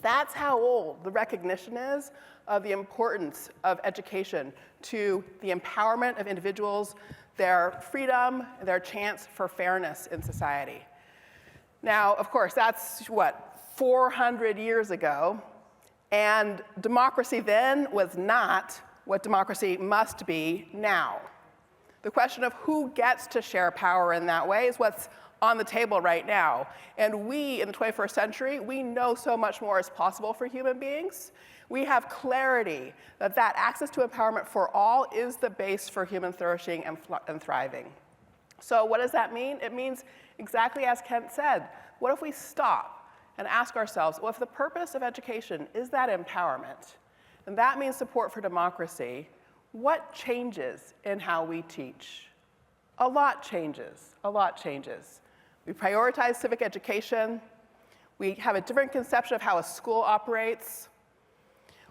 [SPEAKER 6] That's how old the recognition is of the importance of education to the empowerment of individuals, their freedom, their chance for fairness in society. Now, of course, that's 400 years ago, and democracy then was not what democracy must be now. The question of who gets to share power in that way is what's on the table right now. And we, in the 21st century, we know so much more is possible for human beings. We have clarity that access to empowerment for all is the base for human flourishing and thriving. So what does that mean? It means exactly as Kent said, what if we stop and ask ourselves, well, if the purpose of education is that empowerment, and that means support for democracy, what changes in how we teach? A lot changes, a lot changes. We prioritize civic education. We have a different conception of how a school operates.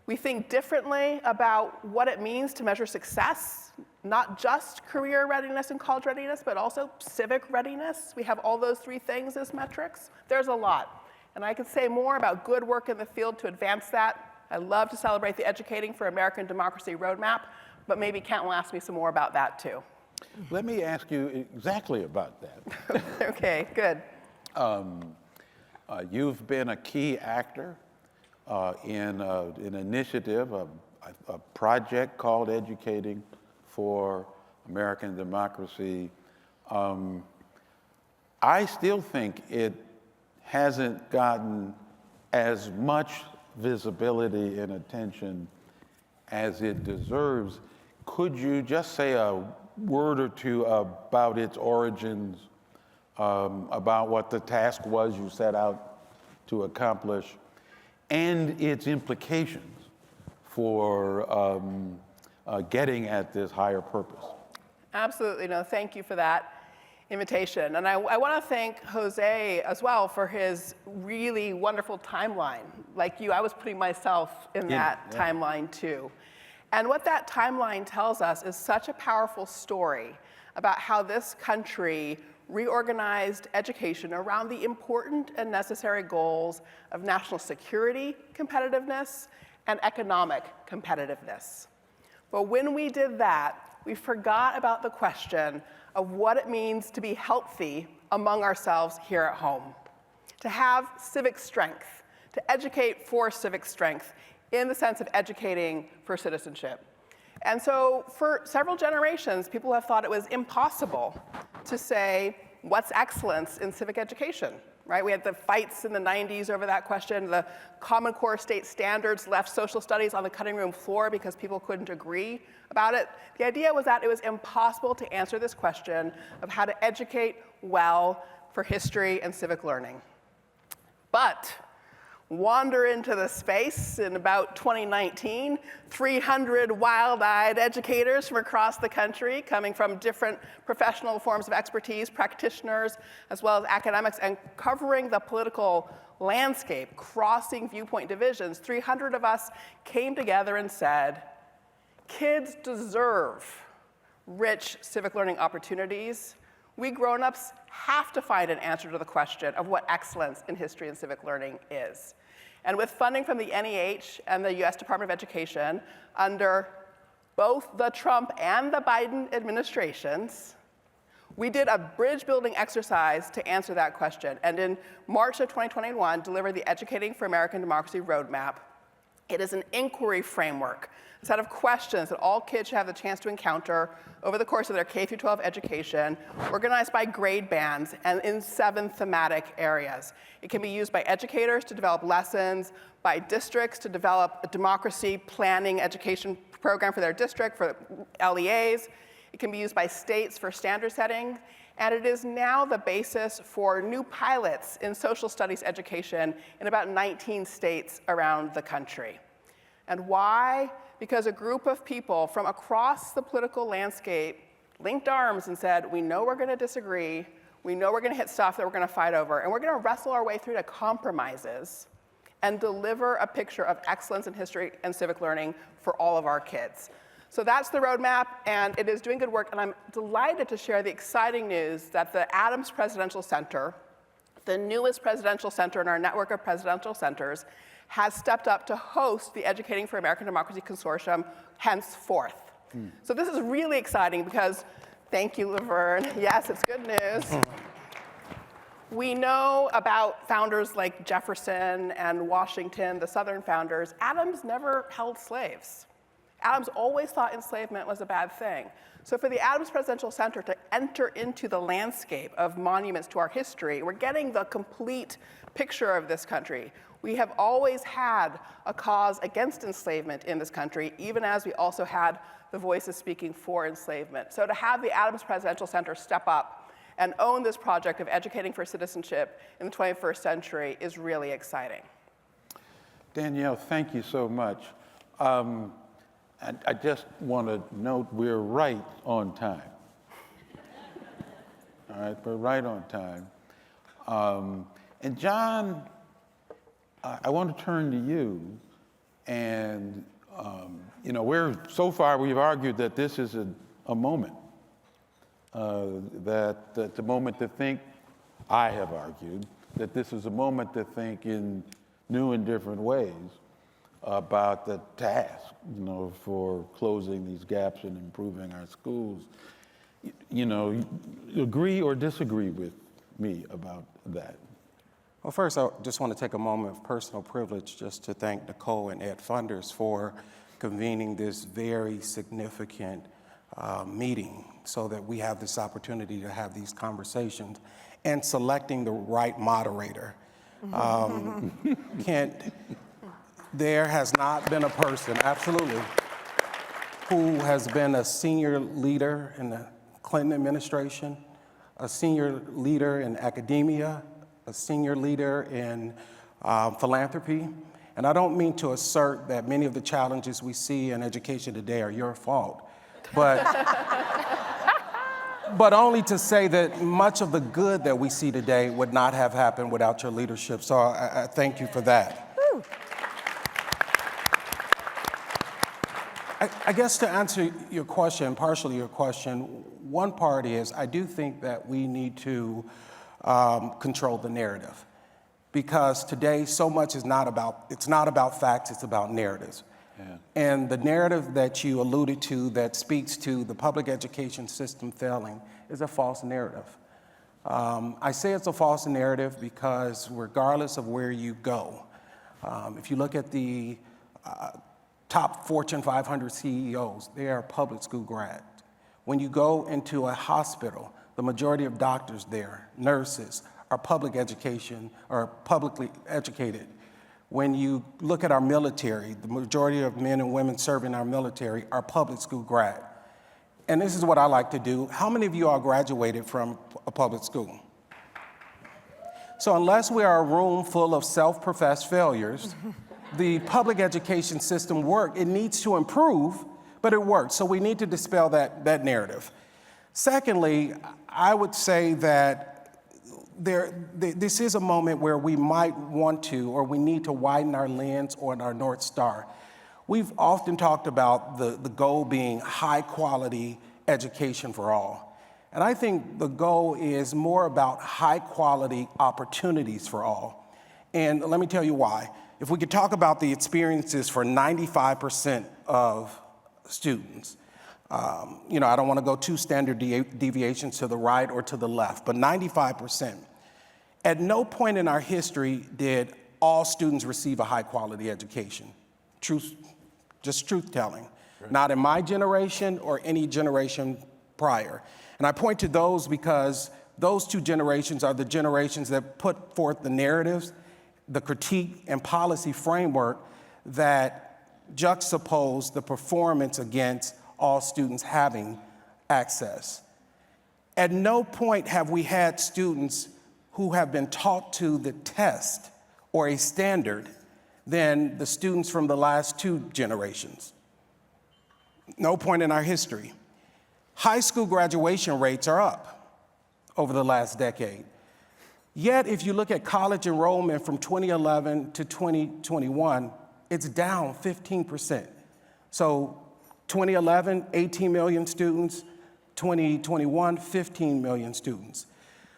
[SPEAKER 6] We think differently about what it means to measure success, not just career readiness and college readiness, but also civic readiness. We have all those three things as metrics. There's a lot. And I could say more about good work in the field to advance that. I love to celebrate the Educating for American Democracy roadmap, but maybe Kent will ask me some more about that too.
[SPEAKER 5] Let me ask you exactly about that.
[SPEAKER 6] Okay, good.
[SPEAKER 5] You've been a key actor in an initiative, a project called Educating for American Democracy. I still think it hasn't gotten as much visibility and attention as it deserves. Could you just say a word or two about its origins, about what the task was you set out to accomplish, and its implications for getting at this higher purpose?
[SPEAKER 6] Absolutely, no, thank you for that invitation. And I want to thank Jose as well for his really wonderful timeline. Like you, I was putting myself in that timeline too. And what that timeline tells us is such a powerful story about how this country reorganized education around the important and necessary goals of national security competitiveness and economic competitiveness. But when we did that, we forgot about the question of what it means to be healthy among ourselves here at home, to have civic strength, to educate for civic strength in the sense of educating for citizenship. And so for several generations, people have thought it was impossible to say, what's excellence in civic education, right? We had the fights in the 90s over that question. The Common Core state standards left social studies on the cutting room floor because people couldn't agree about it. The idea was that it was impossible to answer this question of how to educate well for history and civic learning. But wander into the space in about 2019, 300 wild-eyed educators from across the country, coming from different professional forms of expertise, practitioners, as well as academics, and covering the political landscape, crossing viewpoint divisions. 300 of us came together and said, kids deserve rich civic learning opportunities. We grown-ups have to find an answer to the question of what excellence in history and civic learning is. And with funding from the NEH and the US Department of Education under both the Trump and the Biden administrations, we did a bridge building exercise to answer that question. And in March of 2021, delivered the Educating for American Democracy Roadmap. It is an inquiry framework, a set of questions that all kids should have the chance to encounter over the course of their K-12 education, organized by grade bands and in 7 thematic areas. It can be used by educators to develop lessons, by districts to develop a democracy planning education program for their district, for LEAs. It can be used by states for standard setting, and it is now the basis for new pilots in social studies education in about 19 states around the country. And why? Because a group of people from across the political landscape linked arms and said, we know we're going to disagree, we know we're going to hit stuff that we're going to fight over, and we're going to wrestle our way through to compromises and deliver a picture of excellence in history and civic learning for all of our kids. So that's the roadmap, and it is doing good work, and I'm delighted to share the exciting news that the Adams Presidential Center, the newest presidential center in our network of presidential centers, has stepped up to host the Educating for American Democracy Consortium henceforth. So this is really exciting because, thank you, Laverne. Yes, it's good news. We know about founders like Jefferson and Washington, the Southern founders. Adams never held slaves. Adams always thought enslavement was a bad thing. So for the Adams Presidential Center to enter into the landscape of monuments to our history, we're getting the complete picture of this country. We have always had a cause against enslavement in this country, even as we also had the voices speaking for enslavement. So to have the Adams Presidential Center step up and own this project of educating for citizenship in the 21st century is really exciting.
[SPEAKER 5] Danielle, thank you so much. I just want to note we're right on time. All right, we're right on time. And John, I want to turn to you. And, you know, so far we've argued that this is a moment, that the moment to think, I have argued, that this is a moment to think in new and different ways about the task, you know, for closing these gaps and improving our schools. You know, you agree or disagree with me about that?
[SPEAKER 8] Well, first, I just want to take a moment of personal privilege just to thank Nicole and Ed Funders for convening this very significant meeting so that we have this opportunity to have these conversations and selecting the right moderator. There has not been a person, absolutely, who has been a senior leader in the Clinton administration, a senior leader in academia, a senior leader in philanthropy. And I don't mean to assert that many of the challenges we see in education today are your fault, but, but only to say that much of the good that we see today would not have happened without your leadership. So I thank you for that. I guess to answer your question, partially your question, one part is I do think that we need to control the narrative, because today so much is not about facts, it's about narratives. Yeah. And the narrative that you alluded to that speaks to the public education system failing is a false narrative. I say it's a false narrative because regardless of where you go, if you look at the top Fortune 500 CEOs, they are public school grads. When you go into a hospital, the majority of doctors there, nurses, are public education or publicly educated. When you look at our military, the majority of men and women serving our military are public school grad. And this is what I like to do. How many of you all graduated from a public school? So unless we are a room full of self-professed failures, the public education system works. It needs to improve, but it works. So we need to dispel that narrative. Secondly, I would say that this is a moment where we might want to, or we need to widen our lens on our North Star. We've often talked about the goal being high quality education for all. And I think the goal is more about high quality opportunities for all. And let me tell you why. If we could talk about the experiences for 95% of students, I don't want to go two standard deviations to the right or to the left, but 95%. At no point in our history did all students receive a high quality education. Just truth telling. Right. Not in my generation or any generation prior. And I point to those because those two generations are the generations that put forth the narratives, the critique and policy framework that juxtapose the performance against all students having access. At no point have we had students who have been taught to the test or a standard than the students from the last two generations. No point in our history. High school graduation rates are up over the last decade. Yet, if you look at college enrollment from 2011 to 2021, it's down 15%. So 2011, 18 million students, 2021, 15 million students.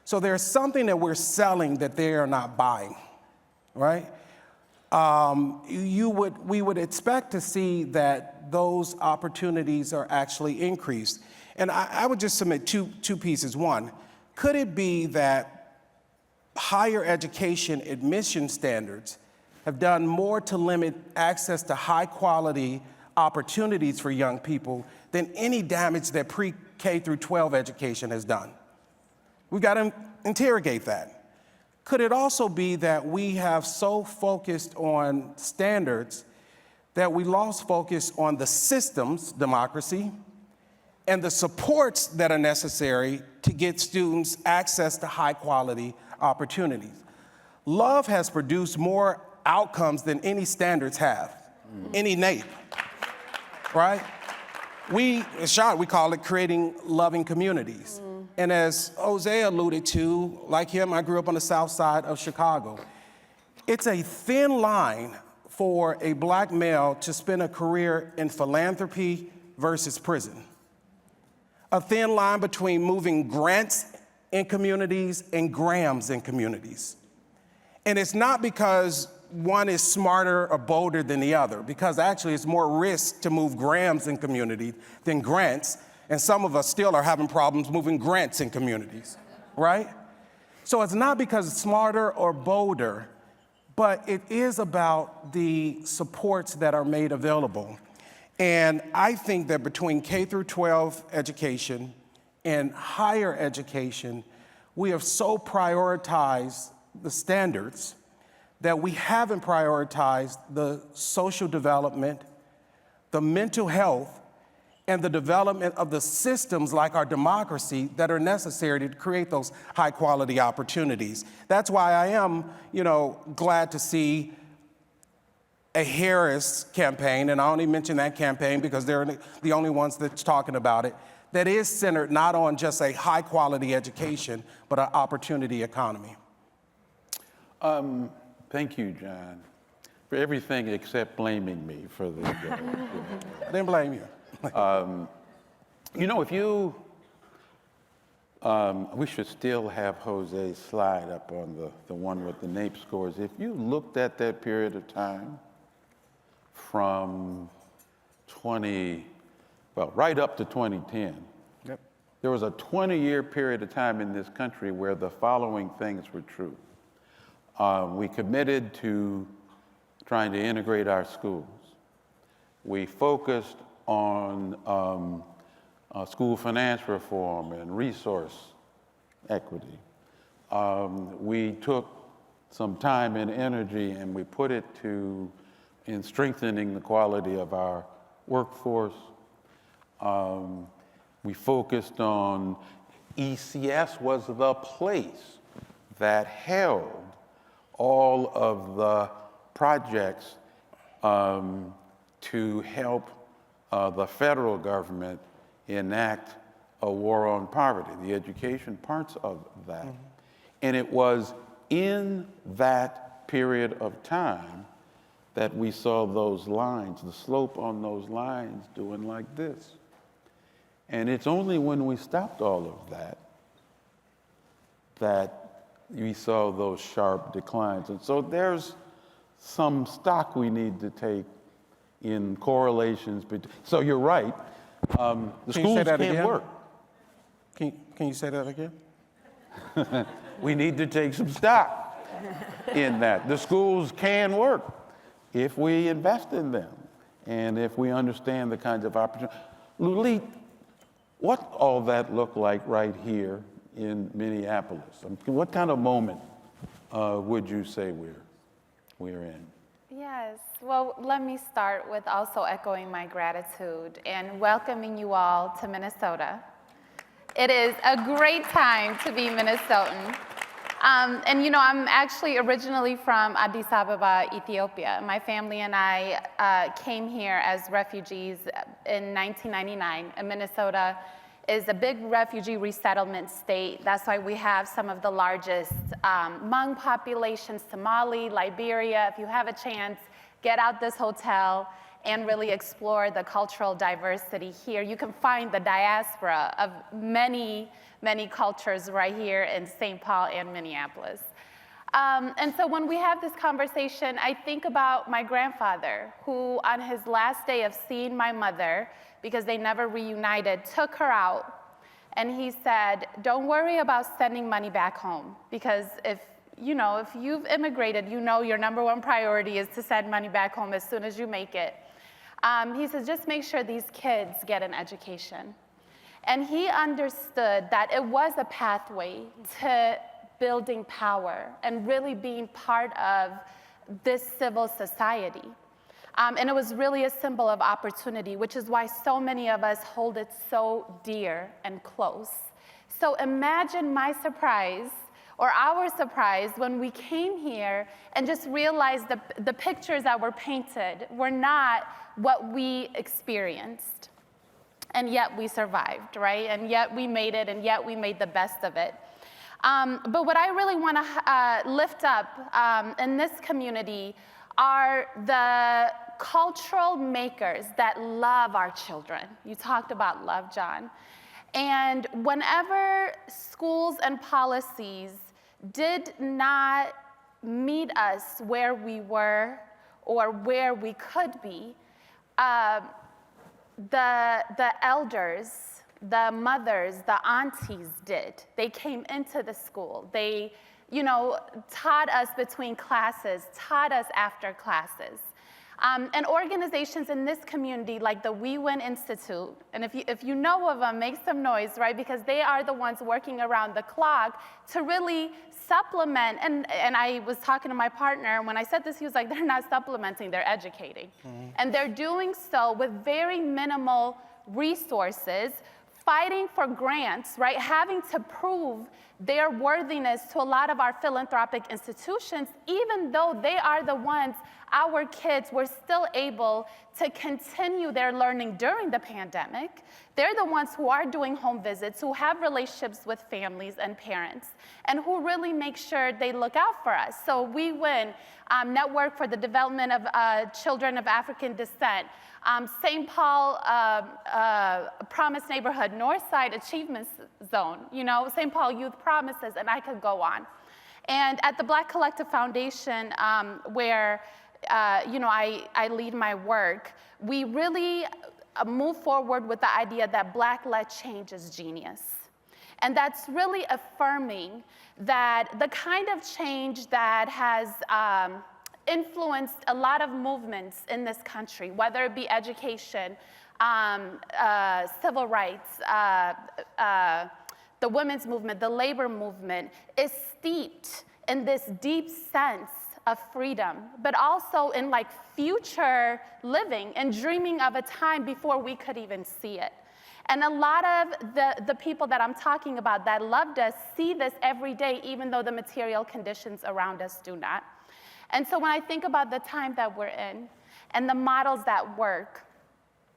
[SPEAKER 8] So there's something that we're selling that they are not buying, right? We would expect to see that those opportunities are actually increased. And I would just submit two pieces. One, could it be that higher education admission standards have done more to limit access to high quality opportunities for young people than any damage that pre-K through 12 education has done? We've got to interrogate that. Could it also be that we have so focused on standards that we lost focus on the systems, democracy, and the supports that are necessary to get students access to high quality opportunities? Love has produced more outcomes than any standards have, any NAEP, right? We call it creating loving communities. And as Jose alluded to, like him, I grew up on the south side of Chicago. It's a thin line for a black male to spend a career in philanthropy versus prison. A thin line between moving grants in communities and grams in communities. And it's not because one is smarter or bolder than the other, because actually it's more risk to move grams in communities than grants. And some of us still are having problems moving grants in communities, right? So it's not because it's smarter or bolder, but it is about the supports that are made available. And I think that between K through 12 education and higher education, we have so prioritized the standards that we haven't prioritized the social development, the mental health, and the development of the systems like our democracy that are necessary to create those high quality opportunities. That's why I am, glad to see a Harris campaign, and I only mention that campaign because they're the only ones that's talking about it, that is centered not on just a high quality education, but an opportunity economy.
[SPEAKER 5] Thank you, John. for everything except blaming me for the.
[SPEAKER 8] I didn't blame you.
[SPEAKER 5] You know, if you, we should still have Jose's slide up on the one with the NAEP scores. If you looked at that period of time from right up to 2010,
[SPEAKER 8] Yep.
[SPEAKER 5] there was a 20-year period of time in this country where the following things were true. We committed to trying to integrate our schools. We focused on school finance reform and resource equity. We took some time and energy and we put it in strengthening the quality of our workforce. We focused on ECS was the place that held all of the projects to help the federal government enact a war on poverty, the education parts of that. Mm-hmm. And it was in that period of time that we saw those lines, the slope on those lines doing like this. And it's only when we stopped all of that that we saw those sharp declines. And so there's some stock we need to take in correlations between. So you're right, the schools can't work.
[SPEAKER 8] Can you say that again?
[SPEAKER 5] We need to take some stock in that. The schools can work if we invest in them and if we understand the kinds of opportunities. Lulit, what all that look like right here in Minneapolis? What kind of moment would you say we're in?
[SPEAKER 9] Yes, well, let me start with also echoing my gratitude and welcoming you all to Minnesota. It is a great time to be Minnesotan. And you know, I'm actually originally from Addis Ababa, Ethiopia. My family and I came here as refugees in 1999, and Minnesota is a big refugee resettlement state. That's why we have some of the largest Hmong populations, Somali, Liberia. If you have a chance, get out this hotel and really explore the cultural diversity here. You can find the diaspora of many, many cultures right here in St. Paul and Minneapolis. And so when we have this conversation, I think about my grandfather, who on his last day of seeing my mother, because they never reunited, took her out, and he said, don't worry about sending money back home, because if you've immigrated, you know your number one priority is to send money back home as soon as you make it. He says, just make sure these kids get an education. And he understood that it was a pathway to building power and really being part of this civil society. And it was really a symbol of opportunity, which is why so many of us hold it so dear and close. So imagine my surprise, or our surprise, when we came here and just realized the pictures that were painted were not what we experienced. And yet we survived, right? And yet we made it, and yet we made the best of it. But what I really want to lift up in this community are the cultural makers that love our children. You talked about love, John. And whenever schools and policies did not meet us where we were or where we could be, the elders, the mothers, the aunties did. They came into the school. They, taught us between classes, taught us after classes. And organizations in this community, like the We Win Institute, and if you know of them, make some noise, right? Because they are the ones working around the clock to really supplement. And I was talking to my partner, when I said this, he was like, they're not supplementing, they're educating. Mm-hmm. And they're doing so with very minimal resources, fighting for grants, right? Having to prove their worthiness to a lot of our philanthropic institutions, even though they are the ones our kids were still able to continue their learning during the pandemic. They're the ones who are doing home visits, who have relationships with families and parents, and who really make sure they look out for us. So we win Network for the Development of Children of African Descent, St. Paul Promise Neighborhood, Northside Achievement Zone, St. Paul Youth Promises, and I could go on. And at the Black Collective Foundation, where I lead my work, we really move forward with the idea that Black-led change is genius. And that's really affirming that the kind of change that has influenced a lot of movements in this country, whether it be education, civil rights, the women's movement, the labor movement, is steeped in this deep sense of freedom, but also in like future living and dreaming of a time before we could even see it. And a lot of the people that I'm talking about that loved us see this every day, even though the material conditions around us do not. And so when I think about the time that we're in and the models that work,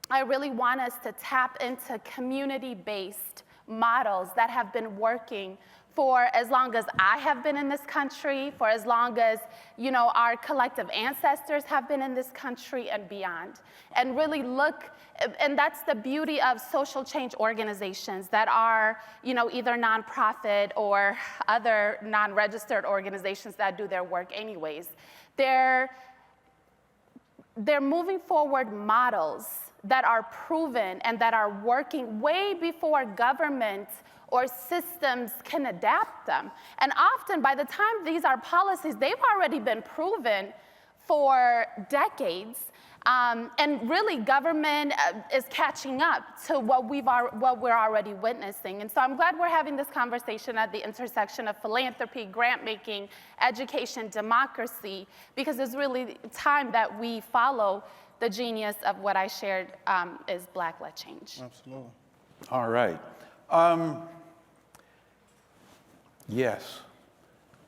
[SPEAKER 9] I really want us to tap into community-based models that have been working for as long as I have been in this country, for as long as our collective ancestors have been in this country and beyond. And really look, and that's the beauty of social change organizations that are either nonprofit or other non-registered organizations that do their work anyways. They're moving forward models that are proven and that are working way before government or systems can adapt them. And often, by the time these are policies, they've already been proven for decades. And really, government is catching up to what we're already witnessing. And so I'm glad we're having this conversation at the intersection of philanthropy, grant making, education, democracy, because it's really time that we follow the genius of what I shared is Black-led change.
[SPEAKER 8] Absolutely.
[SPEAKER 5] All right. Yes,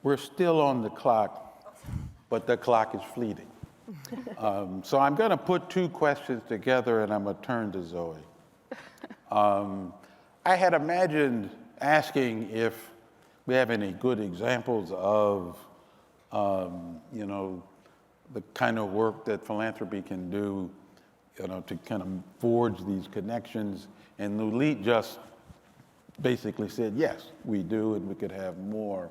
[SPEAKER 5] we're still on the clock, but the clock is fleeting. So I'm going to put two questions together, and I'm going to turn to Zoe. I had imagined asking if we have any good examples of, the kind of work that philanthropy can do, to kind of forge these connections. And Nulit just basically said, yes, we do, and we could have more.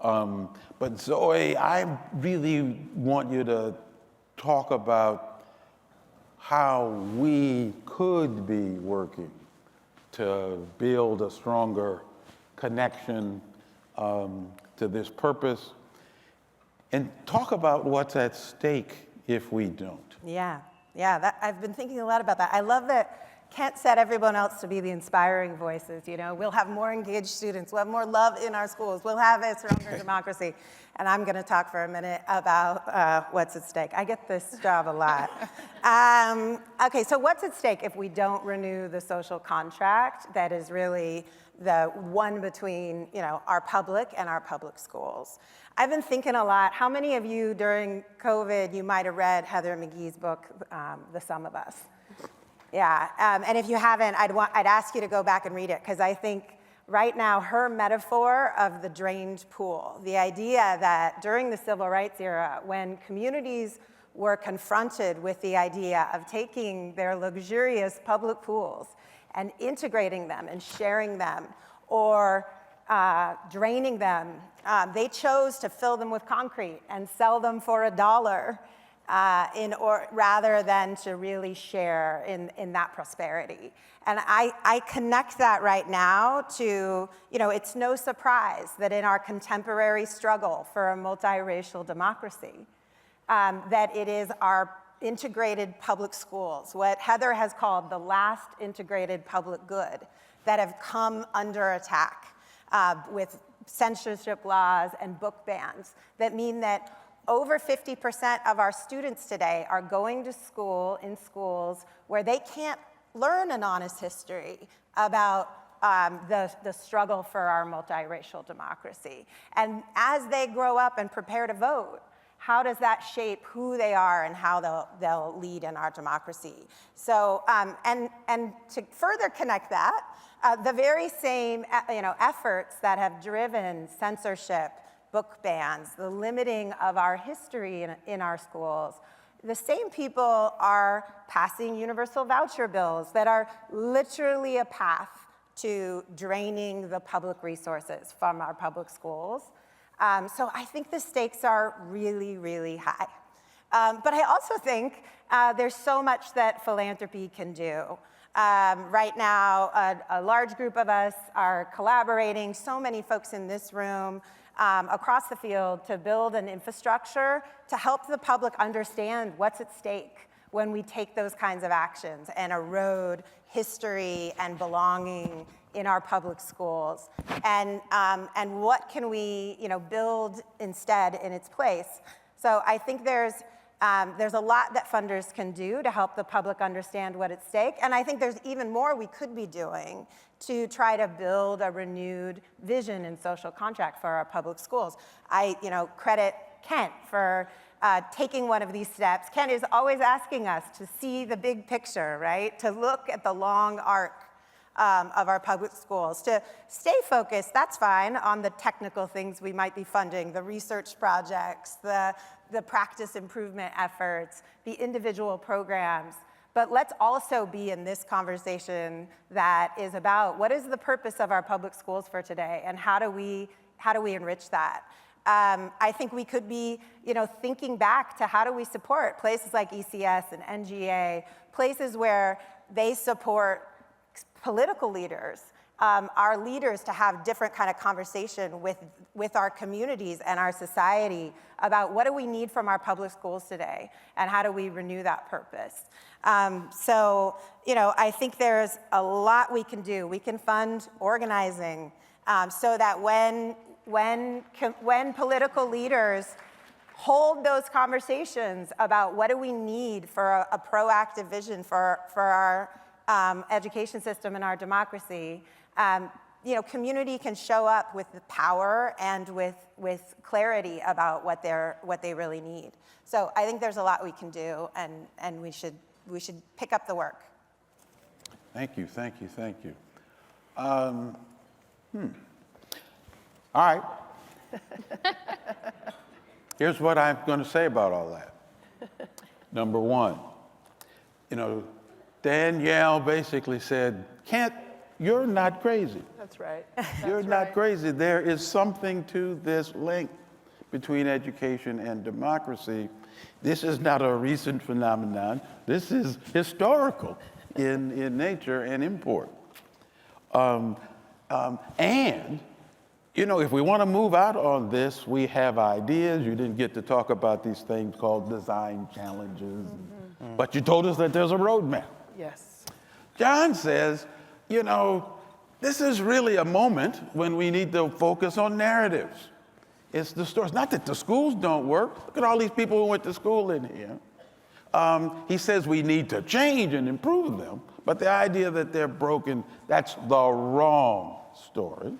[SPEAKER 5] But Zoe, I really want you to talk about how we could be working to build a stronger connection to this purpose, and talk about what's at stake if we don't.
[SPEAKER 10] Yeah, I've been thinking a lot about that. I love that Kent said everyone else to be the inspiring voices. We'll have more engaged students, we'll have more love in our schools, we'll have a stronger democracy. And I'm going to talk for a minute about what's at stake. I get this job a lot. Okay, so what's at stake if we don't renew the social contract that is really the one between our public and our public schools? I've been thinking a lot. How many of you during COVID, you might have read Heather McGhee's book, The Sum of Us? Yeah, and if you haven't, I'd ask you to go back and read it, because I think right now her metaphor of the drained pool, the idea that during the civil rights era, when communities were confronted with the idea of taking their luxurious public pools and integrating them and sharing them, or draining them, they chose to fill them with concrete and sell them for $1 rather than to really share in that prosperity. And I connect that right now to, it's no surprise that in our contemporary struggle for a multiracial democracy, that it is our integrated public schools, what Heather has called the last integrated public good, that have come under attack with censorship laws and book bans that mean that over 50% of our students today are going to school in schools where they can't learn an honest history about the struggle for our multiracial democracy. And as they grow up and prepare to vote, how does that shape who they are and how they'll lead in our democracy? So, and to further connect that, the very same efforts that have driven censorship, book bans, the limiting of our history in our schools, the same people are passing universal voucher bills that are literally a path to draining the public resources from our public schools. So I think the stakes are really, really high. But I also think there's so much that philanthropy can do. Right now, a large group of us are collaborating, so many folks in this room, across the field, to build an infrastructure to help the public understand what's at stake when we take those kinds of actions and erode history and belonging in our public schools, and what can we build instead in its place. So I think there's a lot that funders can do to help the public understand what's at stake, and I think there's even more we could be doing to try to build a renewed vision and social contract for our public schools. I credit Kent for taking one of these steps. Kent is always asking us to see the big picture, right? To look at the long arc of our public schools, to stay focused, that's fine, on the technical things we might be funding, the research projects, the practice improvement efforts, the individual programs. But let's also be in this conversation that is about what is the purpose of our public schools for today, and how do we enrich that? I think we could be, thinking back to how do we support places like ECS and NGA, places where they support political leaders, our leaders, to have different kind of conversation with our communities and our society about what do we need from our public schools today, and how do we renew that purpose. So, I think there's a lot we can do. We can fund organizing so that when political leaders hold those conversations about what do we need for a proactive vision for our education system and our democracy, community can show up with the power and with clarity about what they really need. So I think there's a lot we can do, and we should pick up the work.
[SPEAKER 5] Thank you. All right. Here's what I'm going to say about all that. Number one, Danielle basically said, Kent, you're not crazy.
[SPEAKER 6] That's right.
[SPEAKER 5] You're not crazy. There is something to this link between education and democracy. This is not a recent phenomenon. This is historical in nature and import. And, if we want to move out on this, we have ideas. You didn't get to talk about these things called design challenges, but you told us that there's a roadmap.
[SPEAKER 6] Yes.
[SPEAKER 5] John says, this is really a moment when we need to focus on narratives. It's the stories. Not that the schools don't work. Look at all these people who went to school in here. He says we need to change and improve them, but the idea that they're broken, that's the wrong story.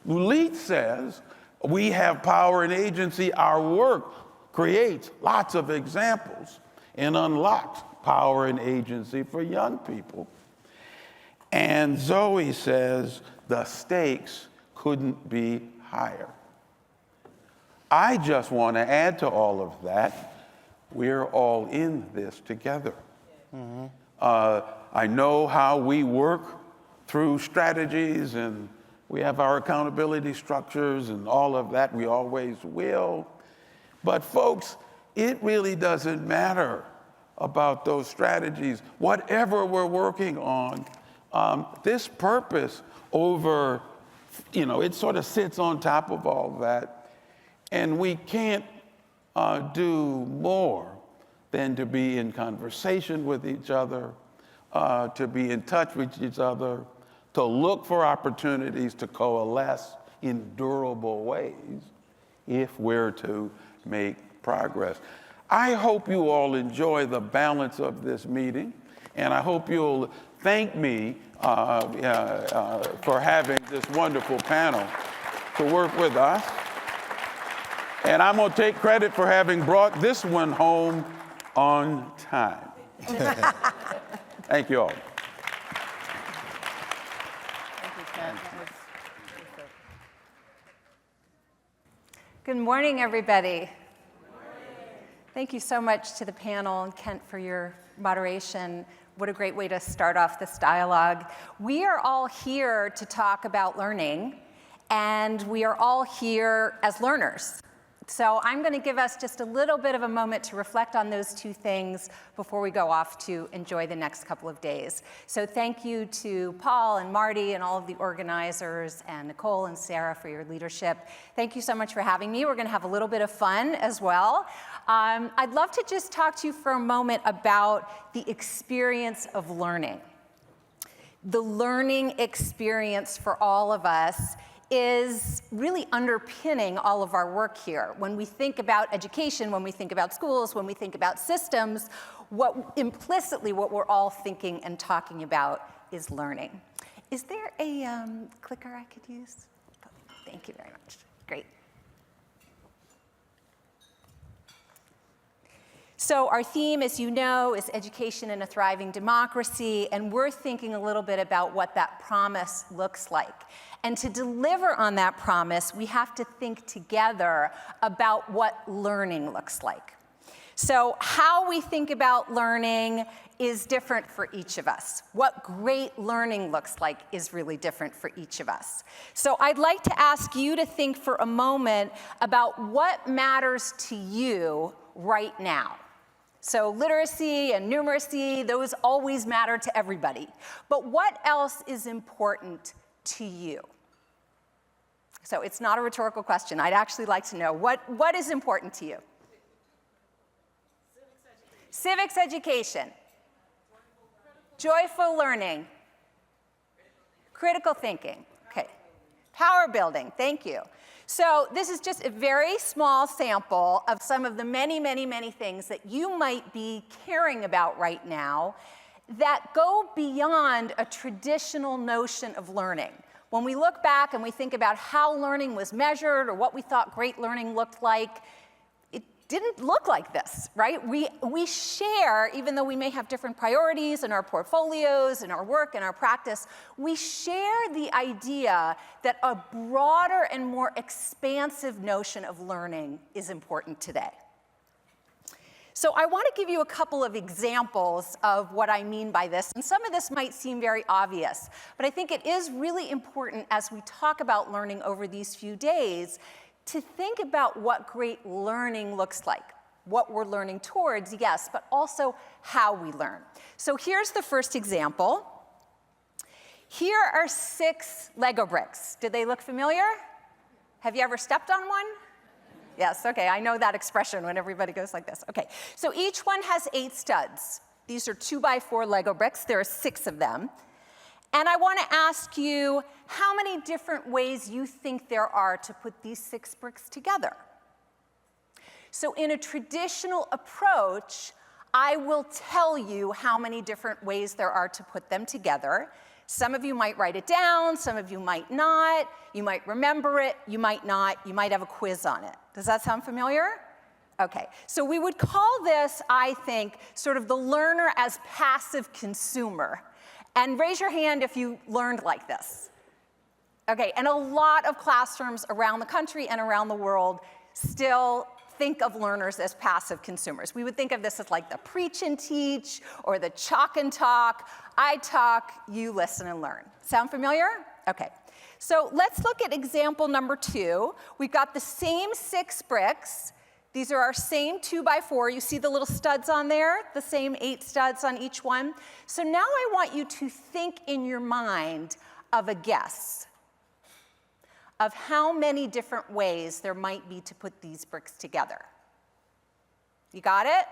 [SPEAKER 5] Lulit says we have power and agency. Our work creates lots of examples and unlocks power and agency for young people. And Zoe says the stakes couldn't be higher. I just want to add to all of that, we're all in this together. I know how we work through strategies, and we have our accountability structures and all of that. We always will. But folks, it really doesn't matter about those strategies. Whatever we're working on, this purpose over, it sort of sits on top of all that. And we can't do more than to be in conversation with each other, to be in touch with each other, to look for opportunities to coalesce in durable ways if we're to make progress. I hope you all enjoy the balance of this meeting, and I hope you'll thank me for having this wonderful panel to work with us. And I'm going to take credit for having brought this one home on time. Thank you all.
[SPEAKER 6] Thank you, Kent.
[SPEAKER 11] Good morning, everybody. Thank you so much to the panel and Kent for your moderation. What a great way to start off this dialogue. We are all here to talk about learning, and we are all here as learners. So I'm going to give us just a little bit of a moment to reflect on those two things before we go off to enjoy the next couple of days. So thank you to Paul and Marty and all of the organizers and Nicole and Sarah for your leadership. Thank you so much for having me. We're going to have a little bit of fun as well. I'd love to just talk to you for a moment about the experience of learning. The learning experience for all of us is really underpinning all of our work here. When we think about education, when we think about schools, when we think about systems, implicitly what we're all thinking and talking about is learning. Is there a clicker I could use? Thank you very much. Great. So our theme, as you know, is education in a thriving democracy, and we're thinking a little bit about what that promise looks like. And to deliver on that promise, we have to think together about what learning looks like. So how we think about learning is different for each of us. What great learning looks like is really different for each of us. So I'd like to ask you to think for a moment about what matters to you right now. So literacy and numeracy, those always matter to everybody. But what else is important to you? So it's not a rhetorical question. I'd actually like to know, what is important to you? Civics education. Joyful learning. Critical thinking. Okay. Power building. Thank you. So this is just a very small sample of some of the many, many, many things that you might be caring about right now that go beyond a traditional notion of learning. When we look back and we think about how learning was measured or what we thought great learning looked like, it didn't look like this, right? We share, even though we may have different priorities in our portfolios, in our work, in our practice, we share the idea that a broader and more expansive notion of learning is important today. So I want to give you a couple of examples of what I mean by this, and some of this might seem very obvious, but I think it is really important as we talk about learning over these few days to think about what great learning looks like, what we're learning towards, yes, but also how we learn. So here's the first example. Here are 6 Lego bricks. Did they look familiar? Have you ever stepped on one? Yes, okay, I know that expression when everybody goes like this. Okay, so each one has 8 studs. These are 2x4 Lego bricks. There are 6 of them. And I want to ask you how many different ways you think there are to put these 6 bricks together. So in a traditional approach, I will tell you how many different ways there are to put them together. Some of you might write it down, some of you might not. You might remember it, you might not. You might have a quiz on it. Does that sound familiar? Okay, so we would call this, I think, sort of the learner as passive consumer. And raise your hand if you learned like this. Okay, and a lot of classrooms around the country and around the world still think of learners as passive consumers. We would think of this as like the preach and teach or the chalk and talk. I talk, you listen and learn. Sound familiar? Okay. So let's look at example number 2. We've got the same 6 bricks. These are our same 2x4. You see the little studs on there? The same 8 studs on each one. So now I want you to think in your mind of a guess of how many different ways there might be to put these bricks together. You got it?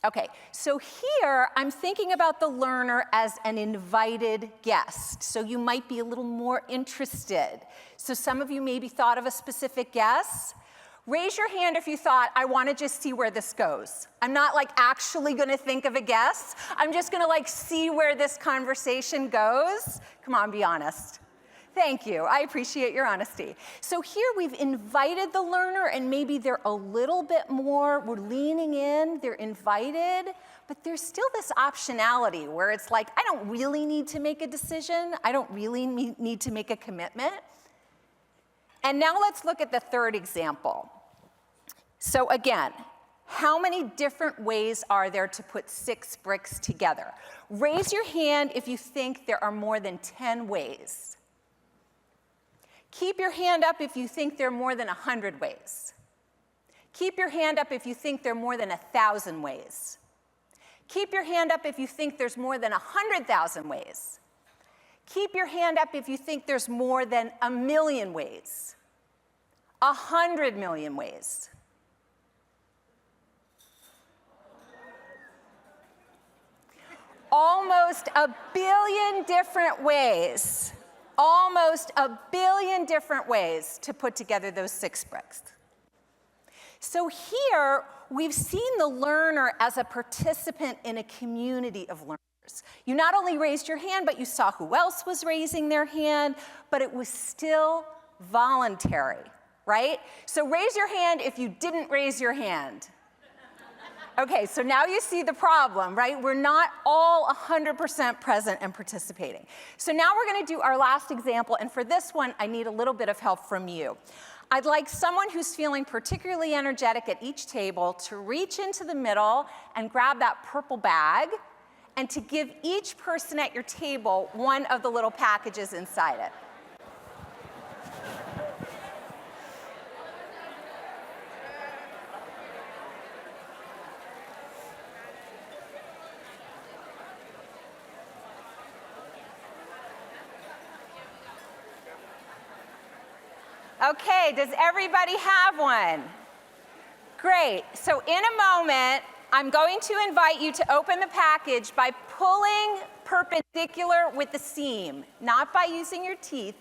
[SPEAKER 11] Okay, so here I'm thinking about the learner as an invited guest. So you might be a little more interested. So some of you maybe thought of a specific guess. Raise your hand if you thought, I want to just see where this goes. I'm not like actually going to think of a guess. I'm just going to like see where this conversation goes. Come on, be honest. Thank you. I appreciate your honesty. So here we've invited the learner, and maybe they're a little bit more, we're leaning in, they're invited, but there's still this optionality where it's like, I don't really need to make a decision. I don't really need to make a commitment. And now let's look at the third example. So again, how many different ways are there to put 6 bricks together? Raise your hand if you think there are more than 10 ways. Keep your hand up if you think there are more than 100 ways. Keep your hand up if you think there are more than 1,000 ways. Keep your hand up if you think there's more than 100,000 ways. Keep your hand up if you think there's more than 1,000,000 ways. 100 million ways. Almost 1 billion different ways. Almost 1 billion different ways to put together those 6 bricks. So here, we've seen the learner as a participant in a community of learners. You not only raised your hand, but you saw who else was raising their hand, but it was still voluntary, right? So raise your hand if you didn't raise your hand. Okay, so now you see the problem, right? We're not all 100% present and participating. So now we're going to do our last example, and for this one, I need a little bit of help from you. I'd like someone who's feeling particularly energetic at each table to reach into the middle and grab that purple bag, and to give each person at your table one of the little packages inside it. Okay, does everybody have one? Great. So in a moment, I'm going to invite you to open the package by pulling perpendicular with the seam, not by using your teeth,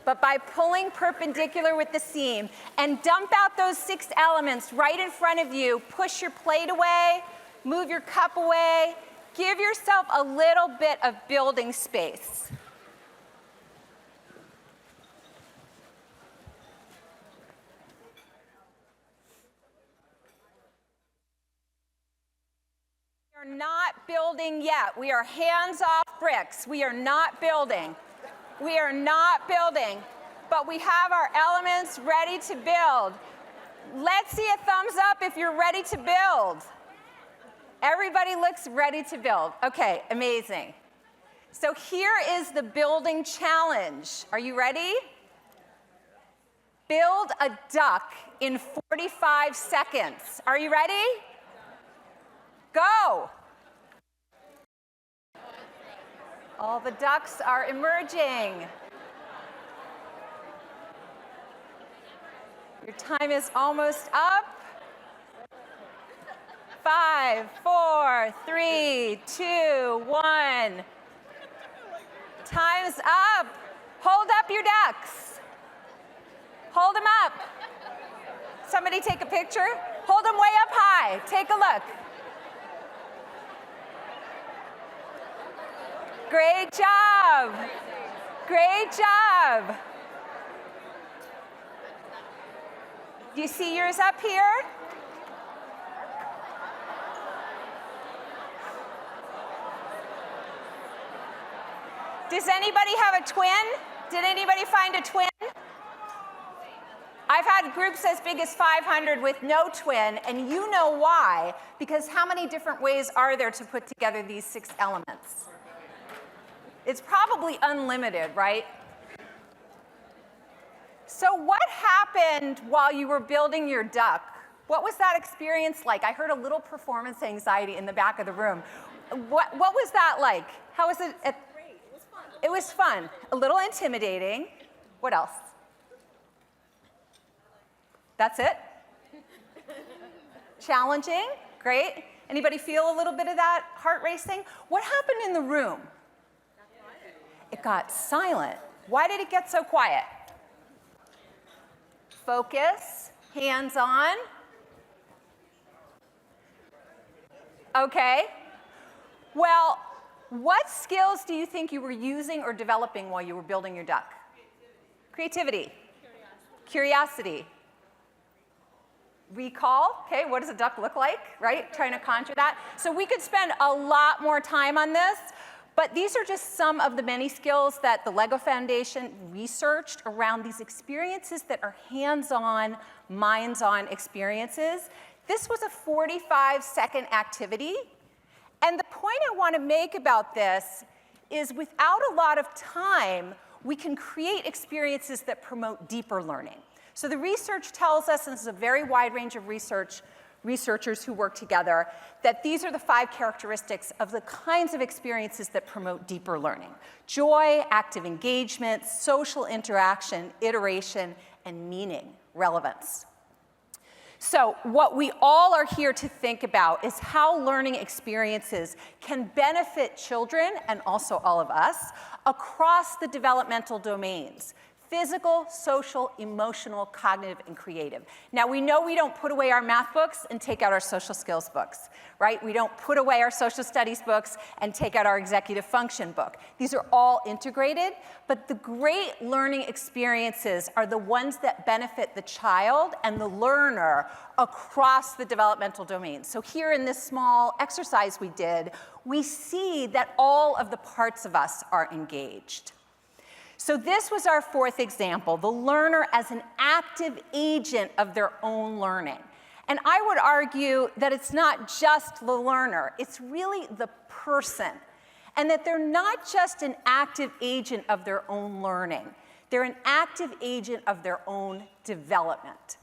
[SPEAKER 11] but by pulling perpendicular with the seam, and dump out those 6 elements right in front of you. Push your plate away, move your cup away, give yourself a little bit of building space. We are not building yet. We are hands-off bricks. We are not building. We are not building, but we have our elements ready to build. Let's see a thumbs up if you're ready to build. Everybody looks ready to build. Okay, amazing. So here is the building challenge. Are you ready? Build a duck in 45 seconds. Are you ready? Go. All the ducks are emerging. Your time is almost up. 5, 4, 3, 2, 1. Time's up. Hold up your ducks. Hold them up. Somebody take a picture. Hold them way up high. Take a look. Great job. Great job. Do you see yours up here? Does anybody have a twin? Did anybody find a twin? I've had groups as big as 500 with no twin, and you know why, because how many different ways are there to put together these 6 elements? It's probably unlimited, right? So what happened while you were building your duck? What was that experience like? I heard a little performance anxiety in the back of the room. What was that like? How was it? Great. It was fun. It was fun. A little intimidating. What else? That's it? Challenging? Great. Anybody feel a little bit of that heart racing? What happened in the room? It got silent. Why did it get so quiet? Focus, hands on. Okay. Well, what skills do you think you were using or developing while you were building your duck? Creativity. Curiosity. Recall, okay, what does a duck look like, right? Trying to conjure that. So we could spend a lot more time on this, but these are just some of the many skills that the LEGO Foundation researched around these experiences that are hands-on, minds-on experiences. This was a 45-second activity, and the point I want to make about this is without a lot of time, we can create experiences that promote deeper learning. So the research tells us, and this is a very wide range of researchers who work together, that these are the 5 characteristics of the kinds of experiences that promote deeper learning: joy, active engagement, social interaction, iteration, and meaning, relevance. So what we all are here to think about is how learning experiences can benefit children, and also all of us, across the developmental domains: physical, social, emotional, cognitive, and creative. Now, we know we don't put away our math books and take out our social skills books, right? We don't put away our social studies books and take out our executive function book. These are all integrated, but the great learning experiences are the ones that benefit the child and the learner across the developmental domains. So here in this small exercise we did, we see that all of the parts of us are engaged. So this was our 4th example, the learner as an active agent of their own learning. And I would argue that it's not just the learner, it's really the person. And that they're not just an active agent of their own learning, they're an active agent of their own development.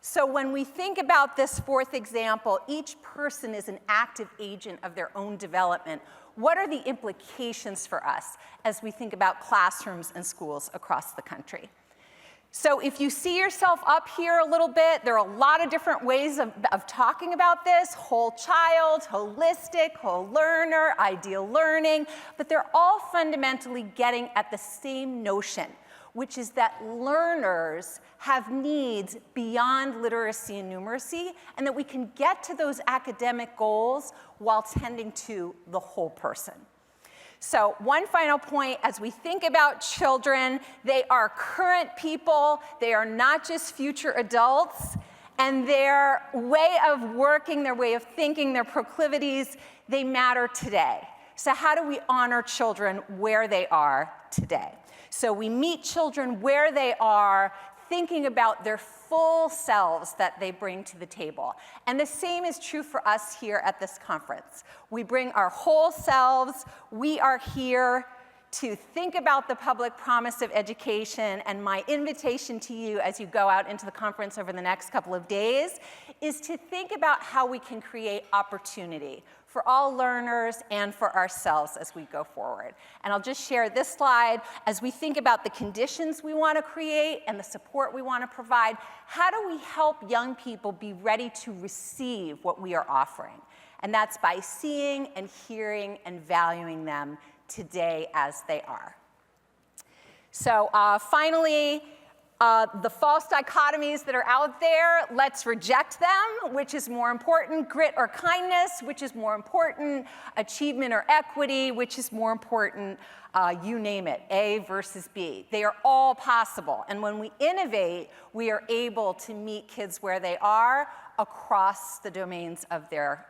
[SPEAKER 11] So when we think about this 4th example, each person is an active agent of their own development. What are the implications for us as we think about classrooms and schools across the country? So if you see yourself up here a little bit, there are a lot of different ways of talking about this: whole child, holistic, whole learner, ideal learning, but they're all fundamentally getting at the same notion, which is that learners have needs beyond literacy and numeracy, and that we can get to those academic goals while tending to the whole person. So one final point, as we think about children, they are current people, they are not just future adults, and their way of working, their way of thinking, their proclivities, they matter today. So how do we honor children where they are today? So we meet children where they are, thinking about their full selves that they bring to the table. And the same is true for us here at this conference. We bring our whole selves. We are here to think about the public promise of education, and my invitation to you as you go out into the conference over the next couple of days is to think about how we can create opportunity for all learners and for ourselves as we go forward. And I'll just share this slide. As we think about the conditions we want to create and the support we want to provide, how do we help young people be ready to receive what we are offering? And that's by seeing and hearing and valuing them today as they are. So finally, the false dichotomies that are out there, let's reject them. Which is more important, grit or kindness? Which is more important, achievement or equity? Which is more important, you name it, A versus B. They are all possible. And when we innovate, we are able to meet kids where they are across the domains of their